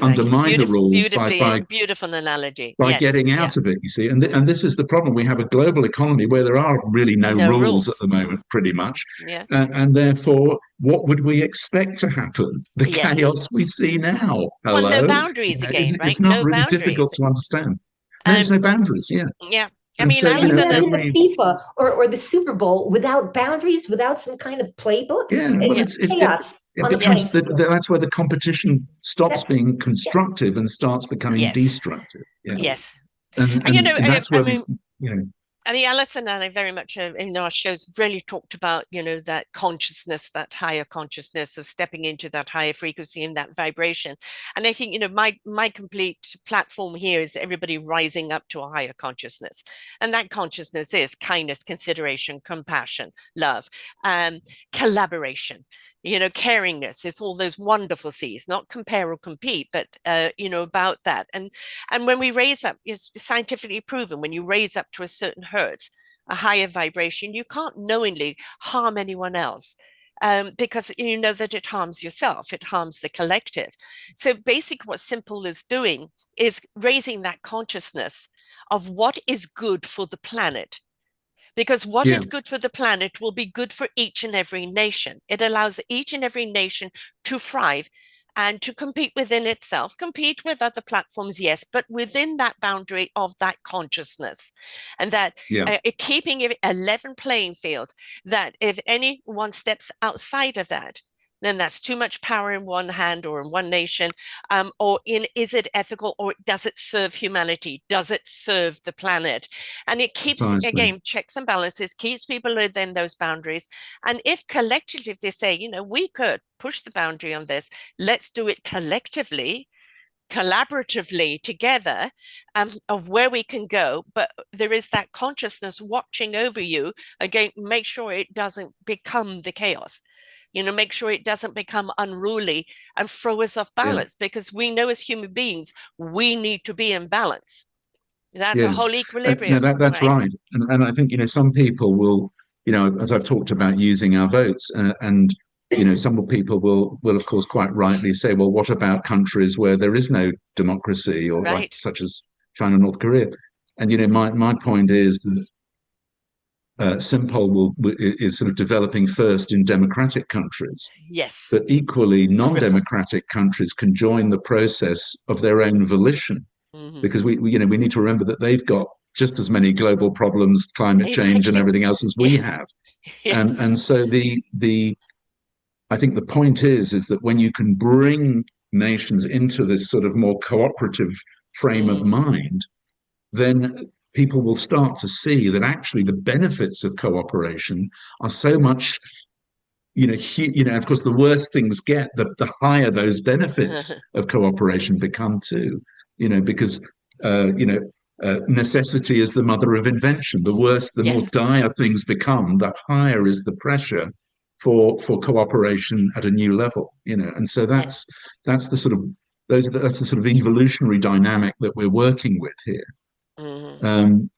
undermine the rules Beautiful analogy. by Yes. getting Yeah. out of it, you see. And this is the problem. We have a global economy where there are really no No rules at rules. the moment, pretty much. Yeah. And therefore, what would we expect to happen? The Yes. chaos we see now. Well, no Hello? boundaries again, right? It's not No really difficult boundaries. to understand. No, there's Um, no boundaries, yeah. yeah. I And mean, so, Alison, Imagine the every, FIFA or the Super Bowl without boundaries, without some kind of playbook. yeah, well, yeah. Chaos it on the becomes playing Yes. field. that's where the competition stops That, being yeah. constructive and starts becoming Yes. destructive. Yeah. Yes. And, And, and, and that's I where we, mean, you know, Alison and I very much in our shows really talked about, that consciousness, that higher consciousness of stepping into that higher frequency and that vibration. And I think, my complete platform here is everybody rising up to a higher consciousness. And that consciousness is kindness, consideration, compassion, love, collaboration. Caringness, it's all those wonderful C's, not compare or compete, but about that. And when we raise up, it's scientifically proven, when you raise up to a certain hertz, a higher vibration, you can't knowingly harm anyone else. Because you know that it harms yourself, it harms the collective. So basically what Simple is doing is raising that consciousness of what is good for the planet, because what Yeah. is good for the planet will be good for each and every nation. It allows each and every nation to thrive and to compete within itself, compete with other platforms, yes, but within that boundary of that consciousness, and that Yeah. keeping it a level playing field, that if anyone steps outside of that, then that's too much power in one hand or in one nation, or is it ethical, or does it serve humanity? Does it serve the planet? And it keeps, Precisely. again, checks and balances, keeps people within those boundaries. And if collectively, if they say, we could push the boundary on this, let's do it collectively, collaboratively together, of where we can go, but there is that consciousness watching over you. Again, make sure it doesn't become the chaos, make sure it doesn't become unruly and throw us off Yeah. balance, because we know as human beings we need to be in balance. That's a Yes. whole No, equilibrium, that's right? right. And I think, some people will, as I've talked about using our votes, and, some people will, of course, quite rightly say, well, what about countries where there is no democracy, or like Right. such as China, North Korea? And, my point is that SIMPOL is sort of developing first in democratic countries, Yes. but equally For ripple. non-democratic countries can join the process of their own volition, Mm-hmm. because we need to remember that they've got just as many global problems, climate change, and Exactly. everything else as we Yes. have. And Yes. so the I think the point is that when you can bring nations into this sort of more cooperative frame of Mm. mind, then people will start to see that actually the benefits of cooperation are so much, of course, the worse things get, the higher those benefits of cooperation become too, because, necessity is the mother of invention. The more Yes. dire things become, the higher is the pressure for cooperation at a new level, and so Yes. that's the sort of that's the sort of evolutionary dynamic that we're working with here. Mm-hmm. Um,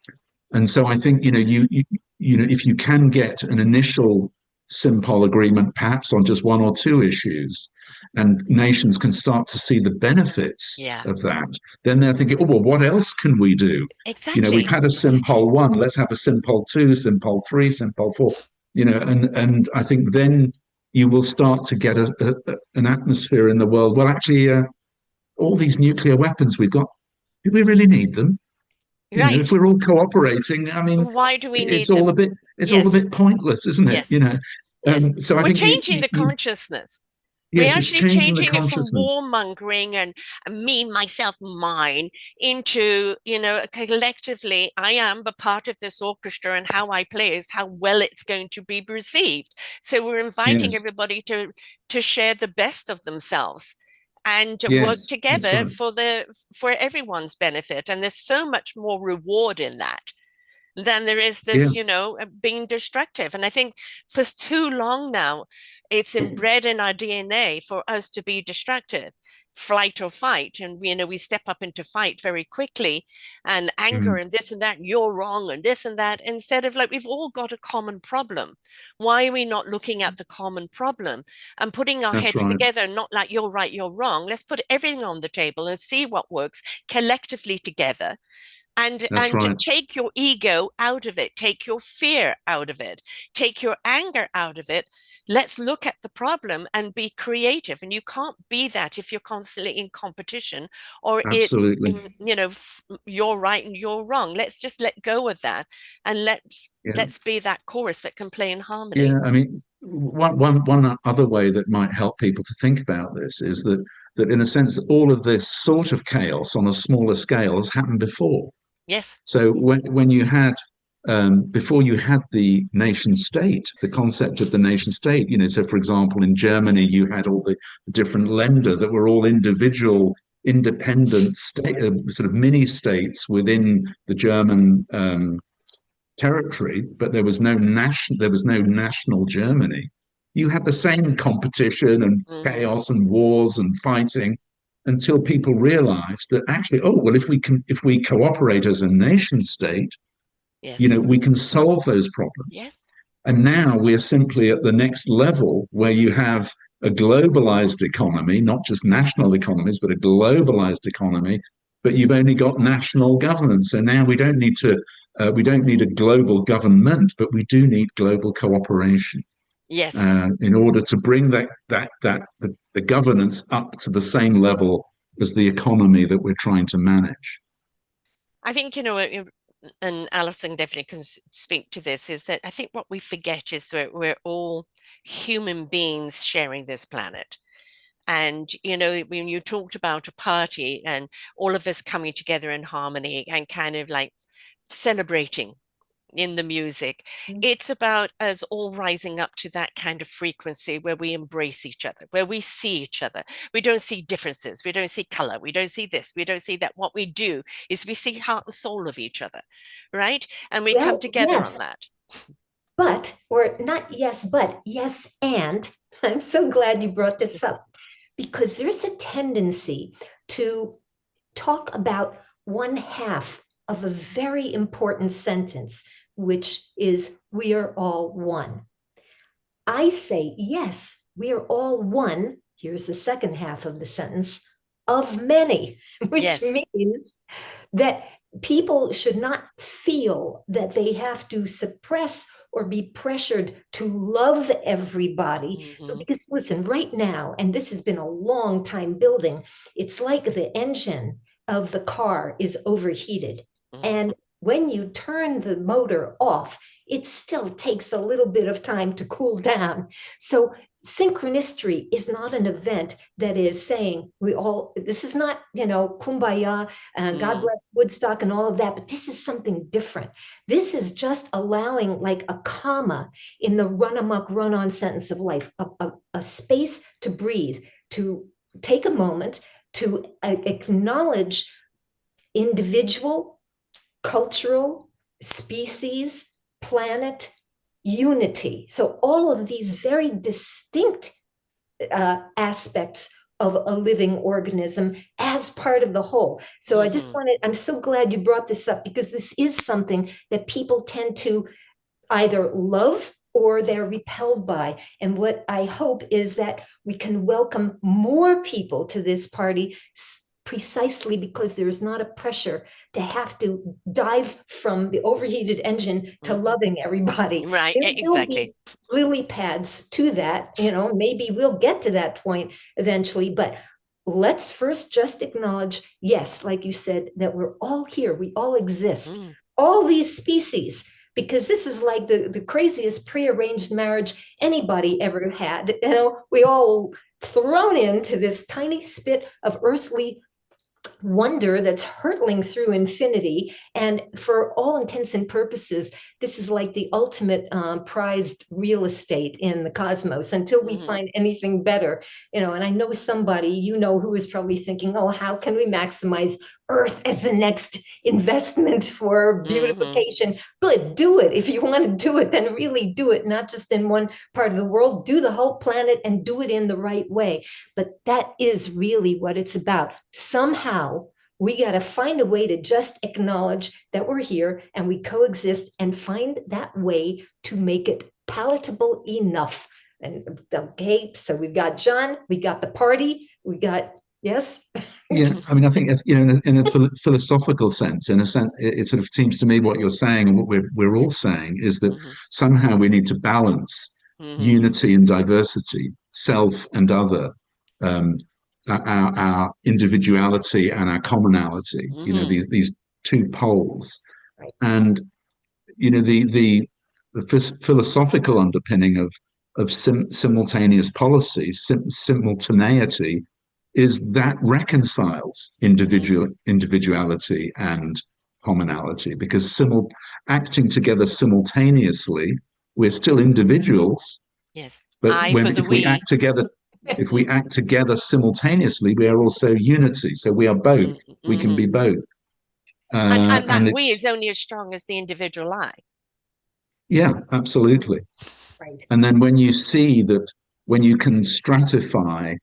and so I think, if you can get an initial SIMPOL agreement, perhaps on just one or two issues, and nations can start to see the benefits Yeah. of that, then they're thinking, oh, well, what else can we do? We've Exactly. had a Exactly. SIMPOL 1, let's have a SIMPOL 2, SIMPOL 3, SIMPOL 4, and I think then you will start to get an atmosphere in the world. Well, actually, all these nuclear weapons we've got, do we really need them? If Right. we're all cooperating, I mean, Why do we it's need all a them? bit it's all a Yes. bit pointless, isn't it? Yes. Yes. So I We're think changing the consciousness. We're yes, it's actually changing the changing it from consciousness. warmongering and me, myself, mine into, collectively, I am a part of this orchestra, and how I play is how well it's going to be received. So we're inviting Yes, everybody to share the best of themselves and to work yes, that's together right. for everyone's benefit. And there's so much more reward in that than there is Yeah, this, being destructive. And I think for too long now, it's inbred in our DNA for us to be destructive, flight or fight. And, we step up into fight very quickly, and anger mm, and this and that, you're wrong and this and that, instead of like, we've all got a common problem. Why are we not looking at the common problem and putting our that's heads right. together? Not like you're right, you're wrong. Let's put everything on the table and see what works collectively together, and That's and right. take your ego out of it, take your fear out of it, take your anger out of it. Let's look at the problem and be creative. And you can't be that if you're constantly in competition, or it's Absolutely. you're right and you're wrong. Let's just let go of that, and Yeah, let's be that chorus that can play in harmony. yeah. I mean, one other way that might help people to think about this is that in a sense, all of this sort of chaos on a smaller scale has happened before. Yes. So when you had before you had the nation state, the concept of the nation state, so for example, in Germany, you had all the different Länder that were all individual, independent state, sort of mini states within the German territory, but there was no national Germany. You had the same competition and Mm-hmm. chaos and wars and fighting until people realized that actually, oh well, if we cooperate as a nation state, Yes. we can solve those problems. Yes. And now we're simply at the next level where you have a globalized economy, not just national economies, but a globalized economy, but you've only got national governments. So now we don't need to We don't need a global government, but we do need global cooperation Yes. in order to bring the governance up to the same level as the economy that we're trying to manage. I think, you know, and Alison definitely can speak to this, is that I think what we forget is that we're all human beings sharing this planet. And, you know, when you talked about a party and all of us coming together in harmony and kind of like celebrating in the music, it's about us all rising up to that kind of frequency where we embrace each other, where we see each other. We don't see differences. We don't see color. We don't see this. We don't see that. What we do is we see heart and soul of each other, right? And we come Well, together on yes, that. but, or not yes, but, yes, and I'm so glad you brought this up because there's a tendency to talk about one half of a very important sentence, which is we are all one. I say, yes, we are all one. Here's the second half of the sentence, of many, which Yes. means that people should not feel that they have to suppress or be pressured to love everybody. Because listen, right now, and this has been a long time building, it's like the engine of the car is overheated. And when you turn the motor off, it still takes a little bit of time to cool down. So Synchronicity is not an event that is saying we all, this is not, you know, kumbaya and God bless Woodstock and all of that, but this is something different. This is just allowing like a comma in the run amok, run on sentence of life, a space to breathe, to take a moment to acknowledge individual, cultural, species, planet, unity. So all of these very distinct aspects of a living organism as part of the whole. So I just wanted, I'm so glad you brought this up because this is something that people tend to either love or they're repelled by. And what I hope is that we can welcome more people to this party precisely because there is not a pressure to have to dive from the overheated engine to loving everybody. Right, There will exactly. be lily pads to that, you know, maybe we'll get to that point eventually, but let's first just acknowledge, yes, like you said, that we're all here, we all exist, all these species, because this is like the craziest prearranged marriage anybody ever had. You know, we all thrown into this tiny spit of earthly wonder that's hurtling through infinity. And for all intents and purposes, this is like the ultimate prized real estate in the cosmos until we find anything better, you know. And I know somebody, you know, who is probably thinking, oh, how can we maximize Earth as the next investment for beautification? Good, do it. If you want to do it, then really do it, not just in one part of the world. Do the whole planet and do it in the right way. But that is really what it's about. Somehow, we got to find a way to just acknowledge that we're here and we coexist and find that way to make it palatable enough. And okay, so we've got John, we got the party, we got, yes? Yeah, I mean, I think, you know, in a philosophical sense, in a sense, it sort of seems to me what you're saying and what we're all saying is that somehow we need to balance unity and diversity, self and other, our individuality and our commonality. You know, these two poles, and you know the philosophical underpinning of simultaneous policy, simultaneity, is that reconciles individuality and commonality, because acting together simultaneously, we're still individuals. Yes. But I for the if we we. act together, if we act together simultaneously, we are also unity. So we are both. We can be both. And And that we it's, is only as strong as the individual I. yeah, absolutely. Right. And then when you see that, when you can stratify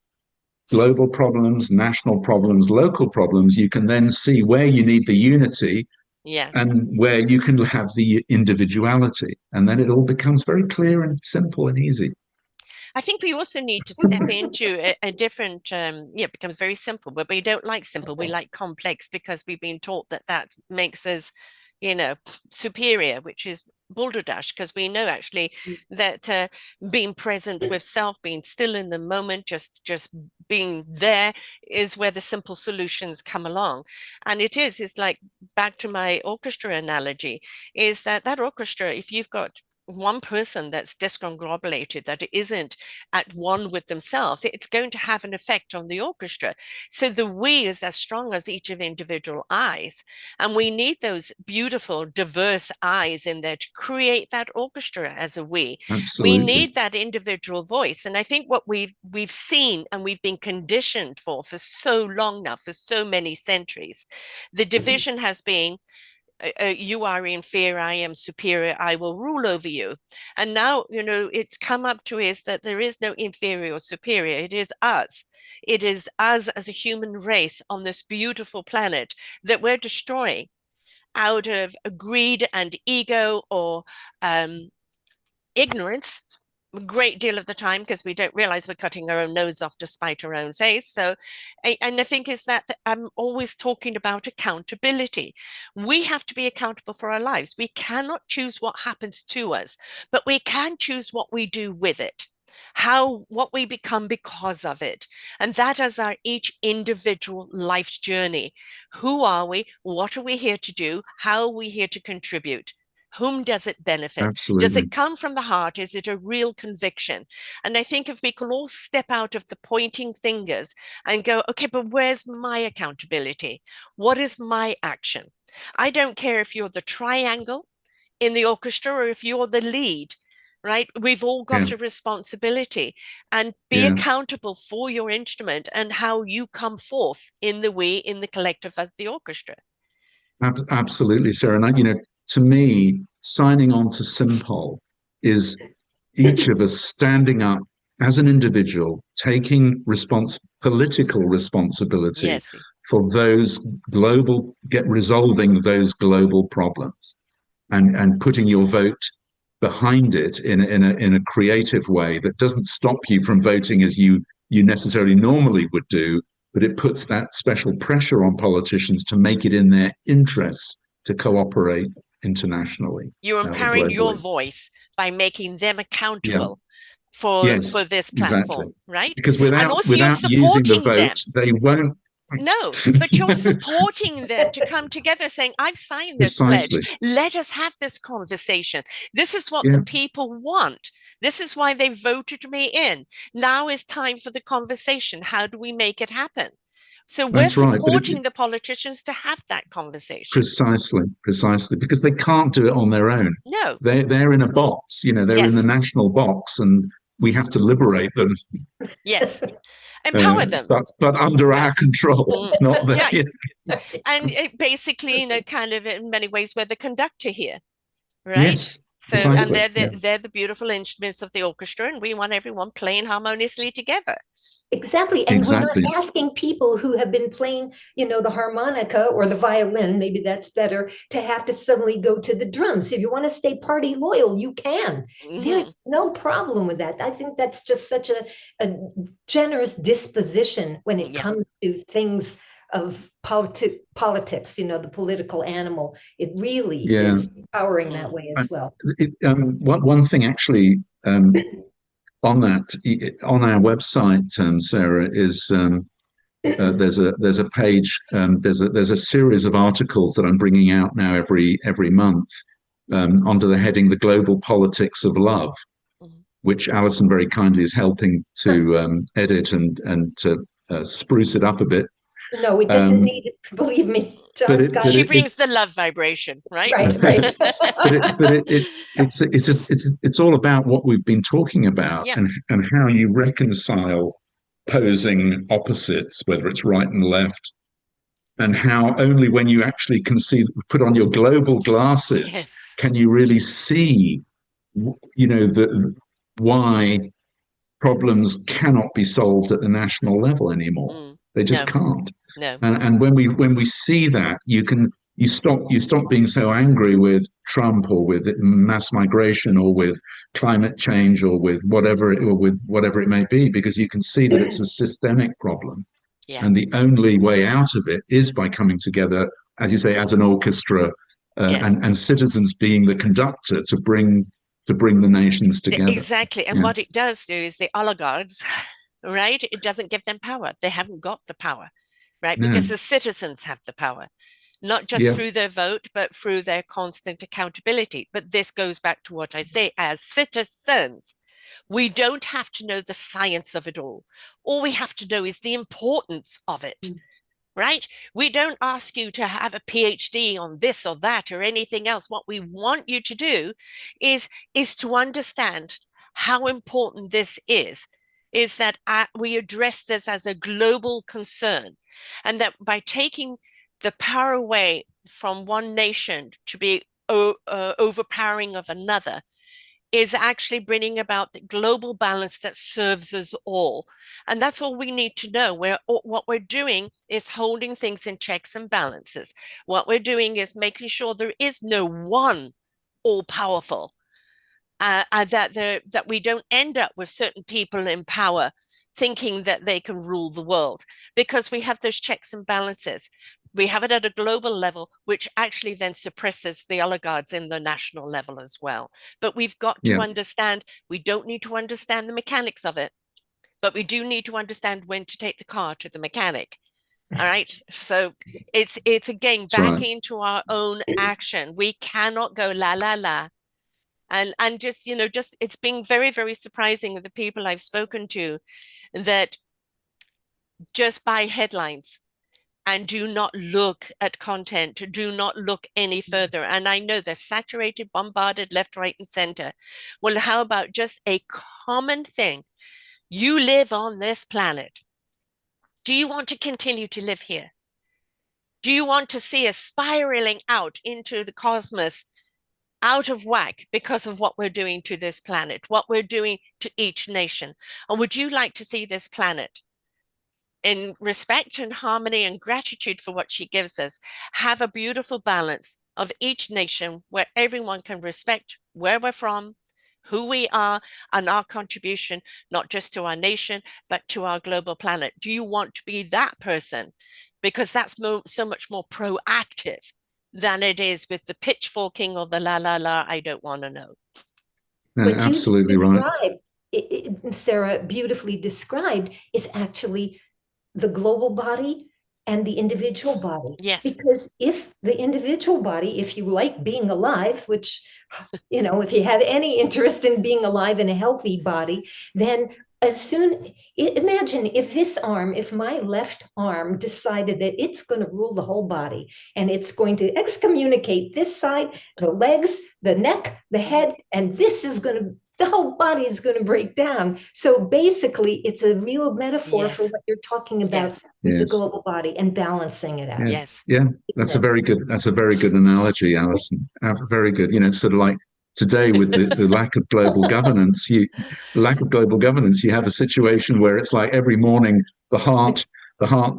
global problems, national problems, local problems, you can then see where you need the unity Yeah. and where you can have the individuality. And then it all becomes very clear and simple and easy. I think we also need to step into a different, yeah, it becomes very simple, but we don't like simple. We like complex because we've been taught that that makes us superior, which is balderdash, because we know actually that being present with self, being still in the moment, just being there is where the simple solutions come along. And it's like, back to my orchestra analogy, is that orchestra, if you've got one person that's discombobulated, that isn't at one with themselves, it's going to have an effect on the orchestra. So the we is as strong as each of individual eyes. And we need those beautiful, diverse eyes in there to create that orchestra as a we. We Absolutely. need that individual voice. And I think what we've seen and we've been conditioned for so long now, for so many centuries, the division has been, you are inferior, I am superior, I will rule over you. And now, it's come up to is that there is no inferior or superior. It is us. It is us as a human race on this beautiful planet that we're destroying out of greed and ego, or ignorance, a great deal of the time, because we don't realize we're cutting our own nose off to spite our own face. So, and I think is that I'm always talking about accountability. We have to be accountable for our lives. We cannot choose what happens to us, but we can choose what we do with it, what we become because of it. And that is our each individual life's journey. Who are we? What are we here to do? How are we here to contribute? Whom does it benefit? Absolutely. Does it come from the heart? Is it a real conviction? And I think if we can all step out of the pointing fingers and go, okay, but where's my accountability? What is my action? I don't care if you're the triangle in the orchestra or if you're the lead, right? We've all got a responsibility, and be accountable for your instrument and how you come forth in the collective as the orchestra. Absolutely, Sarah. And to me, signing on to SIMPOL is each of us standing up as an individual, taking political responsibility for those resolving those global problems, and putting your vote behind it in a creative way that doesn't stop you from voting as you necessarily normally would do, but it puts that special pressure on politicians to make it in their interests to cooperate internationally. You're empowering your voice by making them accountable for this platform, right? Because without using the vote, they won't. No, but you're supporting them to come together, saying, I've signed this pledge. Let us have this conversation. This is what the people want. This is why they voted me in. Now is time for the conversation. How do we make it happen? So we're supporting the politicians to have that conversation. Precisely, because they can't do it on their own. No. They're in a box, they're in the national box, and we have to liberate them. Yes. Empower them. But under our control, not theirs. And it basically, kind of in many ways, we're the conductor here, right? Yes. So, and they're the beautiful instruments of the orchestra, and we want everyone playing harmoniously together. Exactly. And we're not asking people who have been playing, the harmonica or the violin, maybe that's better, to have to suddenly go to the drums. If you want to stay party loyal, you can. There's no problem with that. I think that's just such a generous disposition when it comes to things of politics, the political animal. It really is empowering that way as well. One thing actually, on our website, Sarah, is there's a page, there's a series of articles that I'm bringing out now every month, under the heading "The Global Politics of Love," which Alison very kindly is helping to edit and to spruce it up a bit. No, it doesn't need it, believe me. She brings the love vibration, right? Right. But it's all about what we've been talking about, and how you reconcile opposing opposites, whether it's right and left, and how only when you actually can put on your global glasses, can you really see, why problems cannot be solved at the national level anymore. They just can't. No. And when we see that, you stop being so angry with Trump, or with mass migration, or with climate change, or with whatever it may be, because you can see that it's a systemic problem. And the only way out of it is by coming together, as you say, as an orchestra, Yes. and citizens being the conductor to bring the nations together. Exactly. And what it does do is the oligarchs, right? It doesn't give them power. They haven't got the power, right? No. Because the citizens have the power, not just through their vote, but through their constant accountability. But this goes back to what I say, as citizens, we don't have to know the science of it all. All we have to know is the importance of it. Right? We don't ask you to have a PhD on this or that or anything else. What we want you to do is to understand how important this is that we address this as a global concern, and that by taking the power away from one nation to be overpowering of another is actually bringing about the global balance that serves us all. And that's all we need to know. What we're doing is holding things in checks and balances. What we're doing is making sure there is no one all-powerful, that we don't end up with certain people in power thinking that they can rule the world, because we have those checks and balances. We have it at a global level, which actually then suppresses the oligarchs in the national level as well. But we've got to understand, we don't need to understand the mechanics of it, but we do need to understand when to take the car to the mechanic. All right. So it's again back into our own action. We cannot go la la la. And just, just it's been very, very surprising with the people I've spoken to that just buy headlines and do not look at content, do not look any further. And I know they're saturated, bombarded left, right, and center. Well, how about just a common thing? You live on this planet. Do you want to continue to live here? Do you want to see us spiraling out into the cosmos, out of whack because of what we're doing to this planet, what we're doing to each nation? Or would you like to see this planet, in respect and harmony and gratitude for what she gives us, have a beautiful balance of each nation where everyone can respect where we're from, who we are, and our contribution, not just to our nation, but to our global planet? Do you want to be that person? Because that's so much more proactive than it is with the pitchforking or the la la la, I don't want to know. No, absolutely right. Sarah beautifully described, is actually the global body and the individual body. Yes. Because if the individual body, if you like being alive, which, if you have any interest in being alive in a healthy body, then imagine if my left arm decided that it's going to rule the whole body and it's going to excommunicate this side, the legs, the neck, the head, and the whole body is going to break down. So basically, it's a real metaphor for what you're talking about with the global body and balancing it out. Yes. Yeah, that's a very good analogy, Alison. Very good. Sort of like today with the lack of global governance, you have a situation where it's like every morning the heart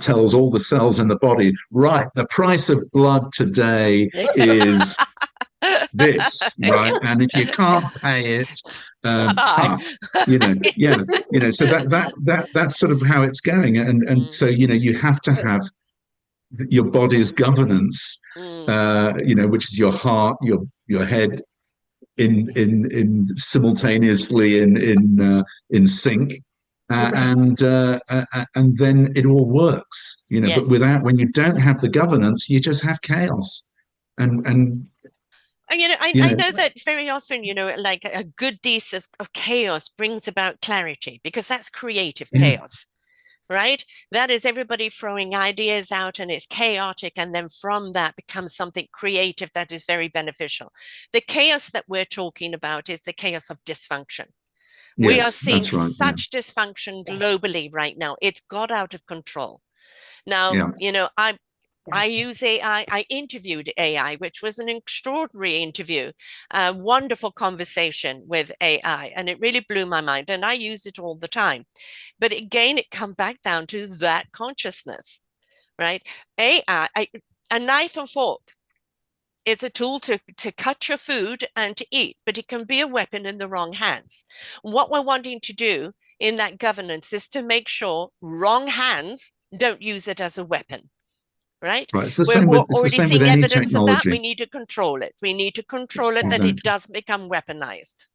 tells all the cells in the body, right, the price of blood today is this, right? And if you can't pay it, tough, so that's sort of how it's going. And so, you have to have your body's governance, which is your heart, your head, in simultaneously in sync, and then it all works, But when you don't have the governance, you just have chaos, and I know that very often, like a good dose of chaos brings about clarity, because that's creative chaos, right? That is everybody throwing ideas out and it's chaotic. And then from that becomes something creative that is very beneficial. The chaos that we're talking about is the chaos of dysfunction. We are seeing such dysfunction globally right now. It's got out of control. Now, I use AI. I interviewed AI, which was an extraordinary interview, a wonderful conversation with AI, and it really blew my mind. And I use it all the time. But again, it comes back down to that consciousness, right? AI, a knife and fork is a tool to cut your food and to eat, but it can be a weapon in the wrong hands. What we're wanting to do in that governance is to make sure wrong hands don't use it as a weapon. right? Right. It's the We're same with already any seeing evidence of that. technology. We need to control it. We need to control it that it does become weaponized.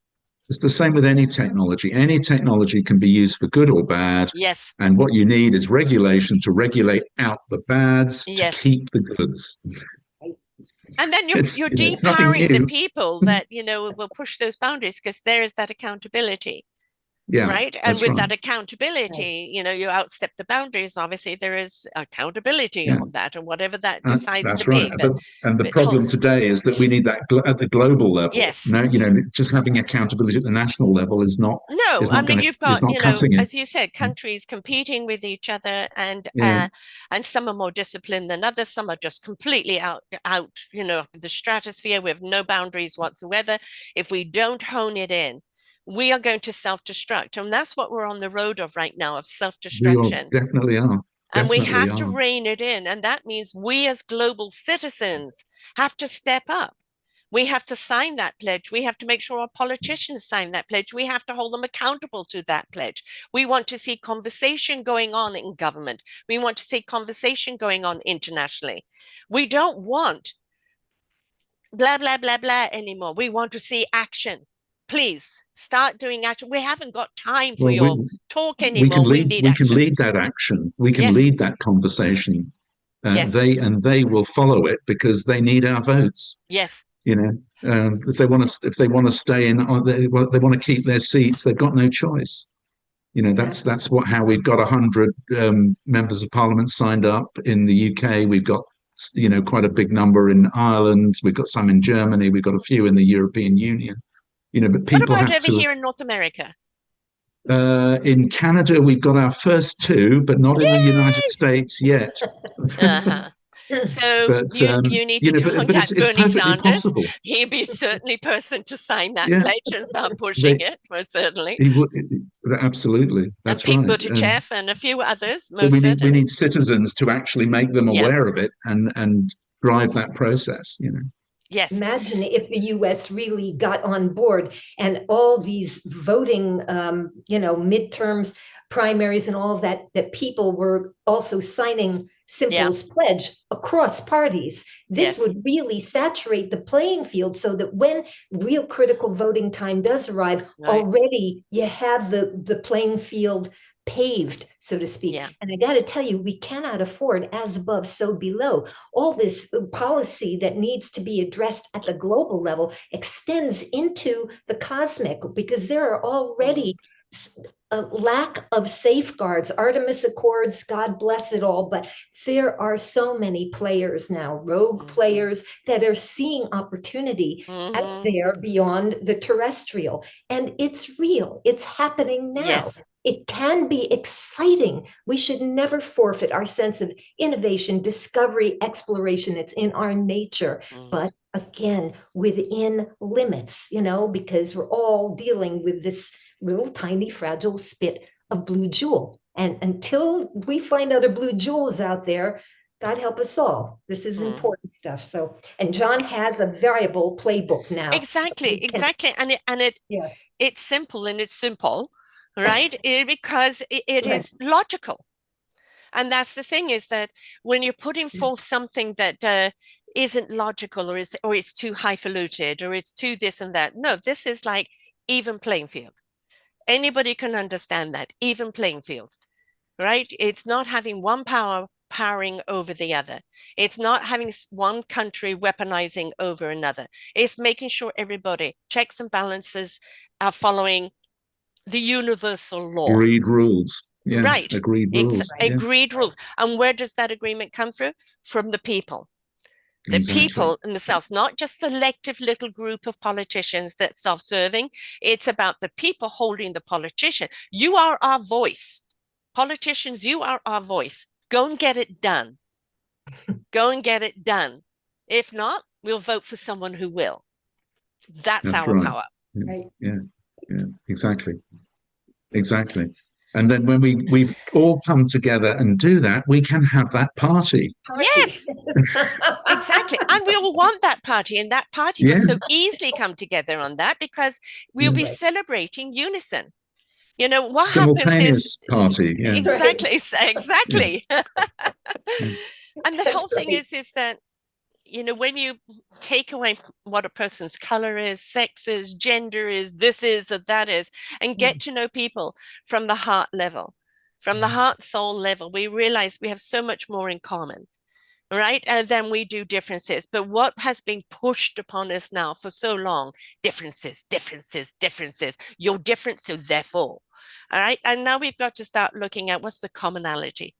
It's the same with any technology. Any technology can be used for good or bad. Yes. And what you need is regulation to regulate out the bads to Yes. keep the goods. And then you're it's nothing depowering the new. people that, will push those boundaries, because there is that accountability. Yeah, Right. And that's with right. that accountability, you outstep the boundaries. Obviously, there is accountability Yeah. on that, and whatever that decides to That's be. right. And the problem today is that we need that at the global level. Yes. No, just having accountability at the national level is not. No, I mean, you've got, cutting it. as you said, countries competing with each other, and some are more disciplined than others. Some are just completely out, the stratosphere with no boundaries whatsoever. If we don't hone it in, we are going to self-destruct. And that's what we're on the road of right now, of self-destruction. We definitely are. And we have to rein it in. And that means we as global citizens have to step up. We have to sign that pledge. We have to make sure our politicians sign that pledge. We have to hold them accountable to that pledge. We want to see conversation going on in government. We want to see conversation going on internationally. We don't want blah, blah, blah, blah anymore. We want to see action. Please start doing action. We haven't got time for your talk anymore. We need action. We can lead that action. We can lead that conversation. Yes. They will follow it because they need our votes. Yes. If they want to stay in, they want to keep their seats. They've got no choice. That's how we've got 100 members of parliament signed up in the UK. We've got quite a big number in Ireland. We've got some in Germany. We've got a few in the European Union. But people what about over here in North America? In Canada, we've got our first two, but not in the United States yet. So you need to contact Bernie Sanders. Possible. He'd be certainly person to sign that pledge and start pushing it, most certainly. Absolutely, that's and right. Pete Buttigieg and a few others, we need citizens to actually make them aware of it and drive that process. Yes. Imagine if the U.S. really got on board and all these voting, midterms, primaries, and all of that people were also signing SIMPOL's pledge across parties. This would really saturate the playing field so that when real critical voting time does arrive, already you have the playing field paved, so to speak. And I got to tell you, we cannot afford as above, so below. All this policy that needs to be addressed at the global level extends into the cosmic, because there are already a lack of safeguards. Artemis Accords, God bless it all, but there are so many players now, rogue players, that are seeing opportunity out there beyond the terrestrial. And it's real. It's happening now. Yes. It can be exciting. We should never forfeit our sense of innovation, discovery, exploration. It's in our nature. But again, within limits, because we're all dealing with this little tiny fragile spit of blue jewel. And until we find other blue jewels out there, God help us all. This is important stuff. So, and John has a variable playbook now. Exactly. It's simple and it's simple, right? Because it is logical. And that's the thing, is that when you're putting forth something that isn't logical, or it's too highfalutin, or it's too this and that. No, this is like even playing field. Anybody can understand that, even playing field, right? It's not having one power powering over the other. It's not having one country weaponizing over another. It's making sure everybody, checks and balances, are following the universal law. Agreed rules. Yeah, right. Agreed rules. Agreed rules. And where does that agreement come through? From the people. The people themselves, not just selective little group of politicians that's self-serving. It's about the people holding the politician. You are our voice. Politicians, you are our voice. Go and get it done. Go and get it done. If not, we'll vote for someone who will. That's our power. Yeah, exactly. And then when we've all come together and do that, we can have that party. Yes, exactly. And we all want that party. And that party will so easily come together on that, because we'll be celebrating unison. What Simultaneous happens is party. exactly. And the That's whole thing right. is that, when you take away what a person's color is, sex is, gender is, this is, or that is, and get to know people from the heart level, from the heart soul level, we realize we have so much more in common, right? And then we do differences. But what has been pushed upon us now for so long? Differences, differences, differences. You're different, so therefore. All right. And now we've got to start looking at what's the commonality,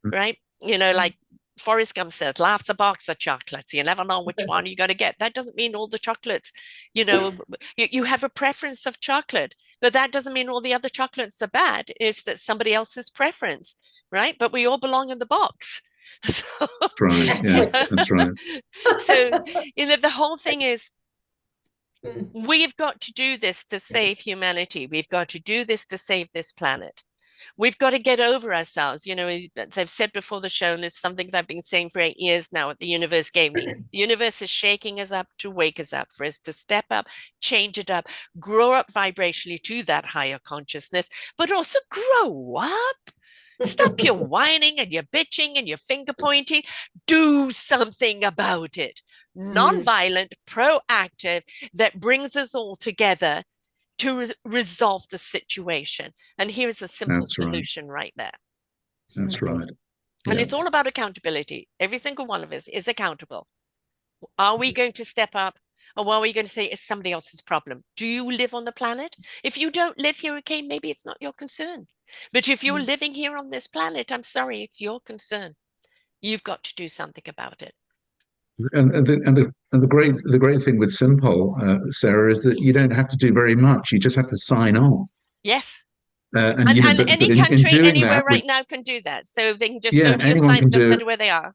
right? Like Forrest Gump says, life's a box of chocolates. You never know which one you're going to get. That doesn't mean all the chocolates, you have a preference of chocolate, but that doesn't mean all the other chocolates are bad. It's that somebody else's preference, right? But we all belong in the box. So, That's right. Yeah, that's right. so the whole thing is we've got to do this to save humanity. We've got to do this to save this planet. We've got to get over ourselves. As I've said before the show, and it's something that I've been saying for 8 years now, what the universe gave me. The universe is shaking us up to wake us up, for us to step up, change it up, grow up vibrationally to that higher consciousness, but also grow up. Stop your whining and your bitching and your finger pointing. Do something about it. Non-violent, proactive, that brings us all together to resolve the situation. And here's a simple That's right. solution right there. That's right. And Yeah. it's all about accountability. Every single one of us is accountable. Are we going to step up? Or are we going to say it's somebody else's problem? Do you live on the planet? If you don't live here, okay, maybe it's not your concern. But if you're living here on this planet, I'm sorry, it's your concern. You've got to do something about it. And the great thing with SIMPOL, Sarah, is that you don't have to do very much. You just have to sign on. Yes. And you know, And but any in country, doing anywhere that, right now can do that. So they can just go yeah, to your anyone site, can doesn't do matter where they are.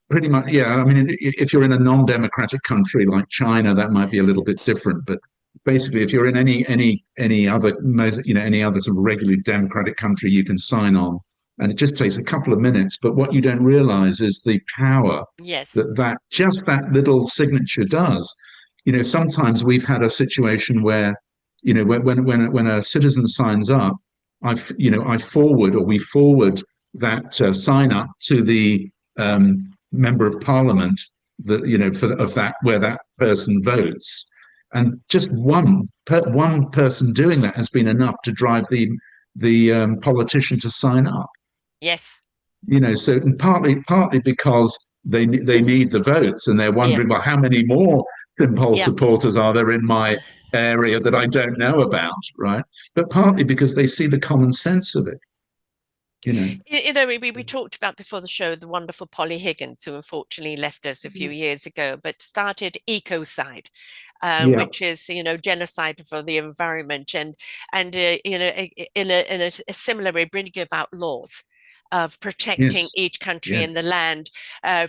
pretty much. Yeah, I mean, if you're in a non-democratic country like China, that might be a little bit different. But basically, if you're in any other any other sort of regularly democratic country, you can sign on, and it just takes a couple of minutes. But what you don't realize is the power Yes. that just that little signature does. Sometimes we've had a situation where, when a citizen signs up, I forward or we forward that sign up to the member of parliament that of that where that person votes, and just one person doing that has been enough to drive the politician to sign up. Yes. So partly because they need the votes and they're Yeah. wondering, well, how many more SIMPOL Yeah. supporters are there in my area that I don't know about, right? But partly because they see the common sense of it, you know. We talked about before the show the wonderful Polly Higgins, who unfortunately left us a few years ago, but started Ecocide, Yeah. which is genocide for the environment, and in a similar way, bringing about laws of protecting Yes. each country and the Yes. land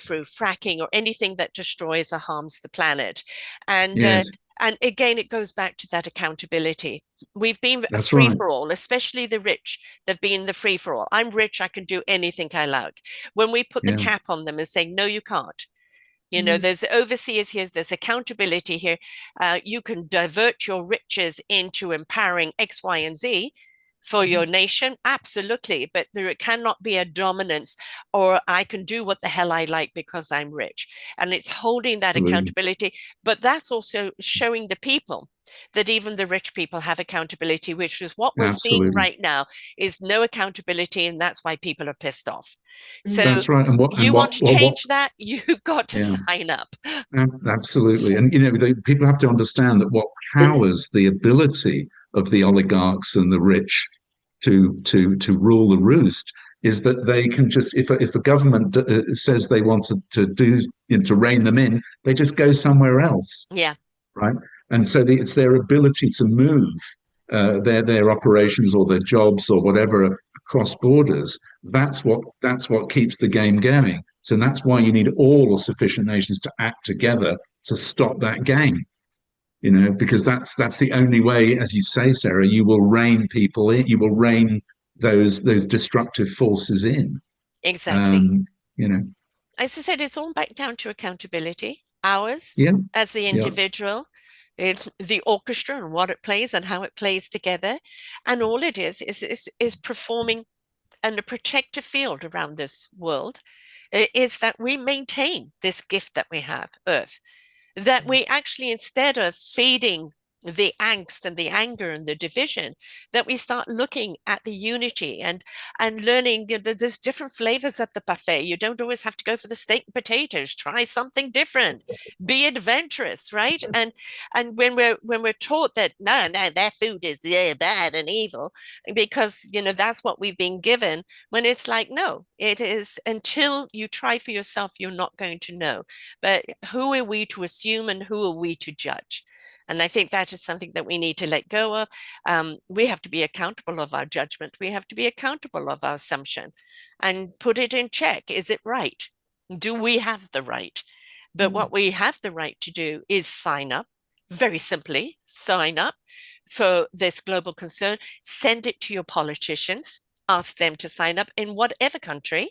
through fracking or anything that destroys or harms the planet, and uh, Yes. and again, it goes back to that accountability. We've been a That's free right. for all, especially the rich. They've been the free for all. I'm rich, I can do anything I like. When we put the Yeah. cap on them and say, no, you can't. There's overseers here, there's accountability here. You can divert your riches into empowering X, Y, and Z for your nation, absolutely, but there cannot be a dominance or I can do what the hell I like because I'm rich. And it's holding that Absolutely. accountability, but that's also showing the people that even the rich people have accountability, which is what we're seeing Absolutely. right now is no accountability, and that's why people are pissed off. So That's right. And what and you want to what change that, you've got to yeah. sign up. Absolutely. And, people have to understand that what powers the ability of the oligarchs and the rich to rule the roost is that they can just, if a government says they want to do, to rein them in, they just go somewhere else. Yeah. Right. And so it's their ability to move their operations or their jobs or whatever across borders. That's what keeps the game going. So that's why you need all sufficient nations to act together to stop that game. Because that's the only way, as you say, Sarah, you will rein people in. You will rein those destructive forces in. Exactly. Um, you know. As I said, it's all back down to accountability. Ours Yeah. as the Yeah. individual, it's the orchestra and what it plays and how it plays together. And all it is performing and a protective field around this world is that we maintain this gift that we have, Earth, that we actually, instead of feeding the angst and the anger and the division, that we start looking at the unity and learning that there's different flavors at the buffet. You don't always have to go for the steak and potatoes. Try something different. Be adventurous, right? And when we're taught that no, their food is bad and evil, because that's what we've been given, when it's like, no, it is, until you try for yourself, you're not going to know. But who are we to assume and who are we to judge? And I think that is something that we need to let go of. We have to be accountable of our judgment. We have to be accountable of our assumption and put it in check. Is it right? Do we have the right? But what we have the right to do is sign up, very simply, sign up for this global concern, send it to your politicians, ask them to sign up in whatever country.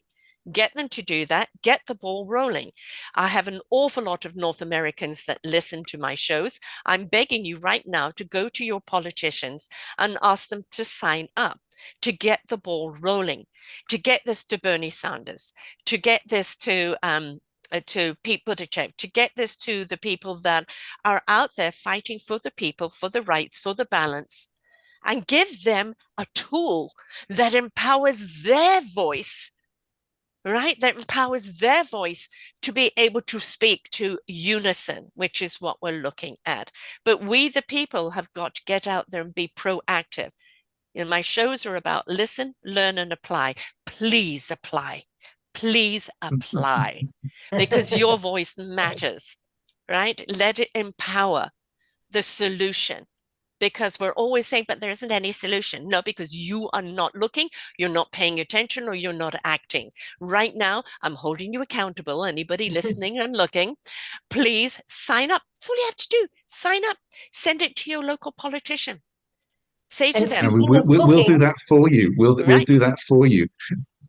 Get them to do that, get the ball rolling. I have an awful lot of North Americans that listen to my shows. I'm begging you right now to go to your politicians and ask them to sign up, to get the ball rolling, to get this to Bernie Sanders, to get this to Pete Buttigieg, to get this to the people that are out there fighting for the people, for the rights, for the balance, and give them a tool that empowers their voice, right? That empowers their voice to be able to speak to unison, which is what we're looking at. But we, the people, have got to get out there and be proactive. My shows are about listen, learn, and apply. Please apply. Please apply, because your voice matters, right? Let it empower the solution, because we're always saying, but there isn't any solution. No, because you are not looking, you're not paying attention, or you're not acting. Right now, I'm holding you accountable. Anybody listening and looking, please sign up. That's all you have to do. Sign up. Send it to your local politician. Say to them, we'll do that for you. We'll do that for you.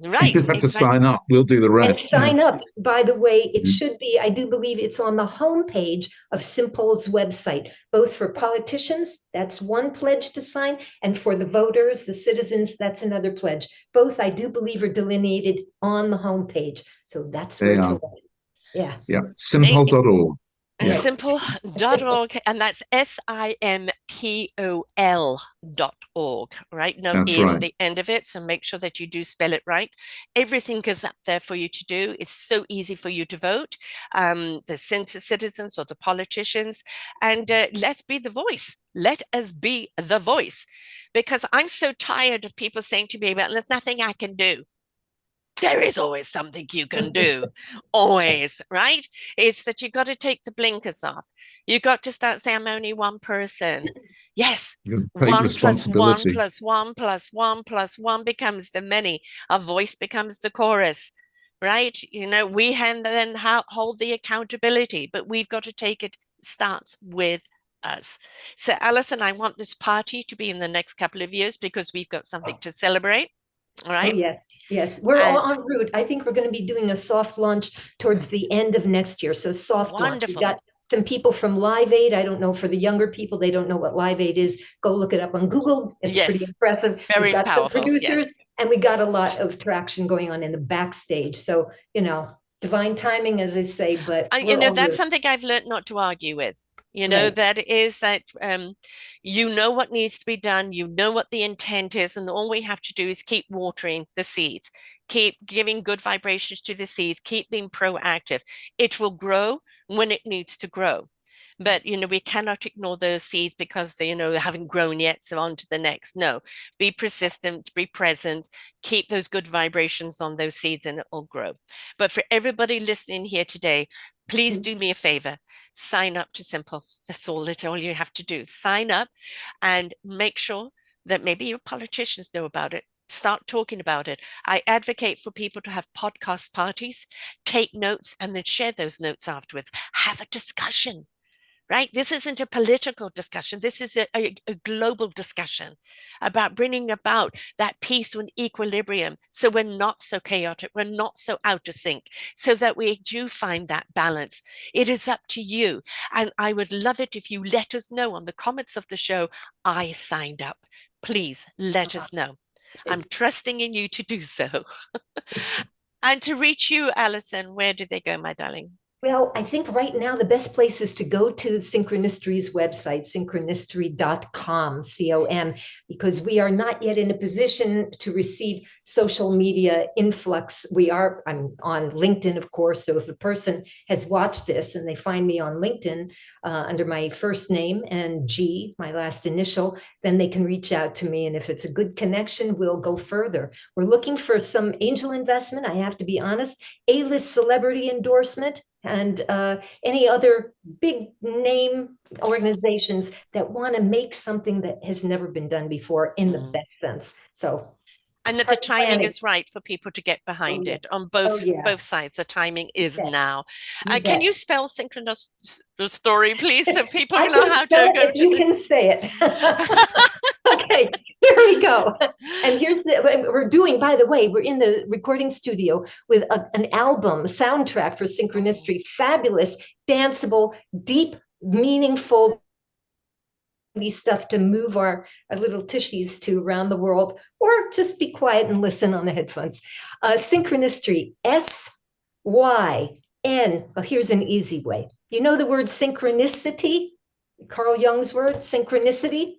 You Right, just have to exactly. sign up. We'll do the And rest. sign up, by the way, it should be, I do believe it's on the homepage of SIMPOL's website, both for politicians, that's one pledge to sign, and for the voters, the citizens, that's another pledge. Both, I do believe, are delineated on the homepage. So that's where to look. Yeah. Yeah. Simple.org. Yeah. Simple.org, and that's SIMPOL.org, right? No that's in right. the end of it. So make sure that you do spell it right. Everything is up there for you to do. It's so easy for you to vote. The citizens or the politicians, and let's be the voice. Let us be the voice, because I'm so tired of people saying to me, well, there's nothing I can do. There is always something you can do, always, right? It's that you got to take the blinkers off. You got to start saying, I'm only one person. Yes, one plus one plus one plus one plus one becomes the many. Our voice becomes the chorus, right? We then hold the accountability, but we've got to take it. Starts with us. So, Alison, I want this party to be in the next couple of years, because we've got something to celebrate. All right. Oh, yes. Yes. We're all en route. I think we're going to be doing a soft launch towards the end of next year. So soft launch. We've got some people from Live Aid. I don't know, for the younger people, they don't know what Live Aid is. Go look it up on Google. It's pretty impressive. Very We've got powerful. some producers, and we got a lot of traction going on in the backstage. So, divine timing, as I say, but that's something I've learned not to argue with. That is that what needs to be done, what the intent is, and all we have to do is keep watering the seeds, keep giving good vibrations to the seeds, keep being proactive. It will grow when it needs to grow. But, we cannot ignore those seeds because they, haven't grown yet. So on to the next. No, be persistent, be present, keep those good vibrations on those seeds, and it will grow. But for everybody listening here today, please do me a favor, sign up to SIMPOL. That's all you have to do. Sign up and make sure that maybe your politicians know about it. Start talking about it. I advocate for people to have podcast parties, take notes, and then share those notes afterwards. Have a discussion. Right? This isn't a political discussion. This is a global discussion about bringing about that peace and equilibrium. So we're not so chaotic. We're not so out of sync, so that we do find that balance. It is up to you. And I would love it if you let us know on the comments of the show, I signed up. Please let us know. I'm trusting in you to do so. And to reach you, Alison, where do they go, my darling? Well, I think right now the best place is to go to Synchronistory's website, synchronistory.com, C-O-M, because we are not yet in a position to receive social media influx. I'm on LinkedIn, of course. So if a person has watched this and they find me on LinkedIn under my first name and G, my last initial, then they can reach out to me. And if it's a good connection, we'll go further. We're looking for some angel investment. I have to be honest, A-list celebrity endorsement, and any other big name organizations that want to make something that has never been done before in the best sense. So, and that the timing is right for people to get behind it on both sides. The timing is now. Can you spell Synchronostory, please, so people know how to go if you can say it. Okay, here we go. And here's we're doing, by the way, we're in the recording studio with an album, soundtrack for Synchronicity, fabulous, danceable, deep, meaningful stuff to move our little tushies to around the world, or just be quiet and listen on the headphones. Synchronicity, S-Y-N. Well, here's an easy way. You know the word synchronicity? Carl Jung's word, synchronicity?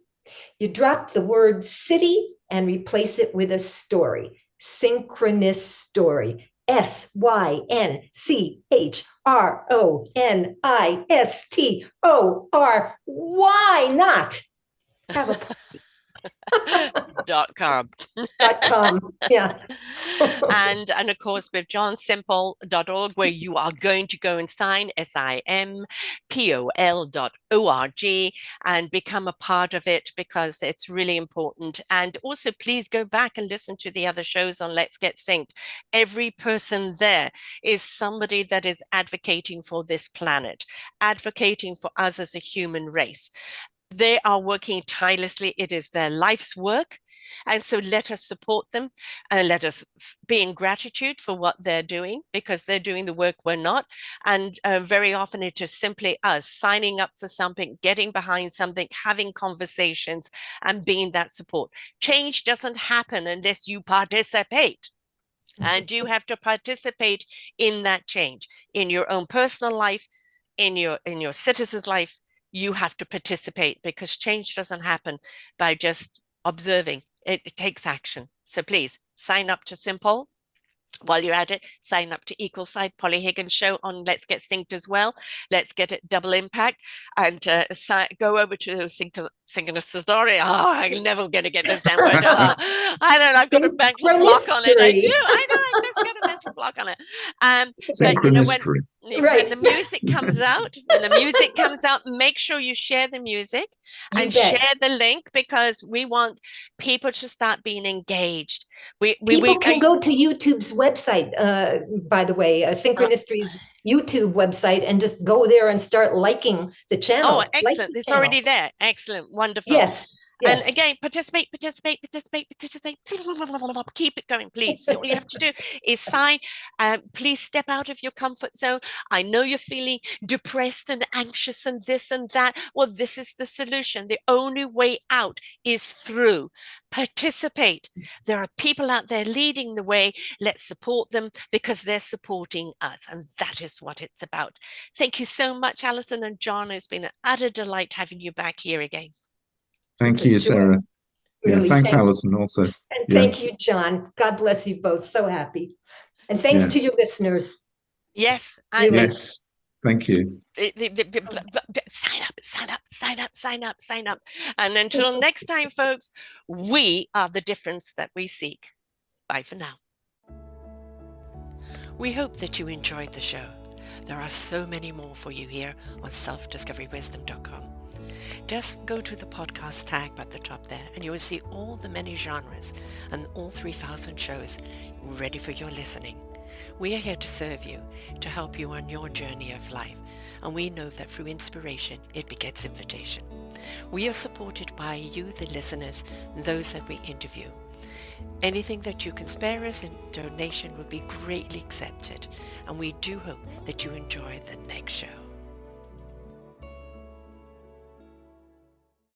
You drop the word city and replace it with a story. Synchronisstory. SYNCHRONISTORY. Not? Have a .com. Yeah. and of course with SIMPOL.org, where you are going to go and sign SIMPOL.org and become a part of it, because it's really important. And also please go back and listen to the other shows on Let's Get Synced. Every person there is somebody that is advocating for this planet, advocating for us as a human race. They are working tirelessly. It is their life's work. And so let us support them, and let us be in gratitude for what they're doing, because they're doing the work we're not. And very often it is simply us signing up for something, getting behind something, having conversations, and being that support. Change doesn't happen unless you participate. And you have to participate in that change in your own personal life, in your citizen's life. You have to participate, because change doesn't happen by just observing. It takes action. So please sign up to SIMPOL. While you're at it, sign up to Equal Side, Polly Higgins show on Let's Get Synced as well. Let's get it double impact, and go over to Synchronicitory. I'm never going to get this damn word. I don't know, I've got a mental block on it. I do. I know, I've just got a mental block on it. But you know, when the music comes out, make sure you share the music and share the link, because we want people to start being engaged. People can go to YouTube's website, by the way, Synchronistry's YouTube website, and just go there and start liking the channel. Oh, excellent. It's already there. Excellent. Wonderful. Yes. And again, participate. Keep it going, please. All you have to do is sign. Please step out of your comfort zone. I know you're feeling depressed and anxious and this and that. Well, this is the solution. The only way out is through. Participate. There are people out there leading the way. Let's support them, because they're supporting us. And that is what it's about. Thank you so much, Alison and John. It's been an utter delight having you back here again. Thank you, Sarah. Really, thanks, Alison, also. And thank you, John. God bless you both. So happy. And thanks to you listeners. Yes. Yes. Thank you. Sign up. And until next time, folks, we are the difference that we seek. Bye for now. We hope that you enjoyed the show. There are so many more for you here on selfdiscoverywisdom.com. Just go to the podcast tab at the top there, and you will see all the many genres and all 3,000 shows ready for your listening. We are here to serve you, to help you on your journey of life, and we know that through inspiration, it begets invitation. We are supported by you, the listeners, and those that we interview. Anything that you can spare us in donation would be greatly accepted, and we do hope that you enjoy the next show.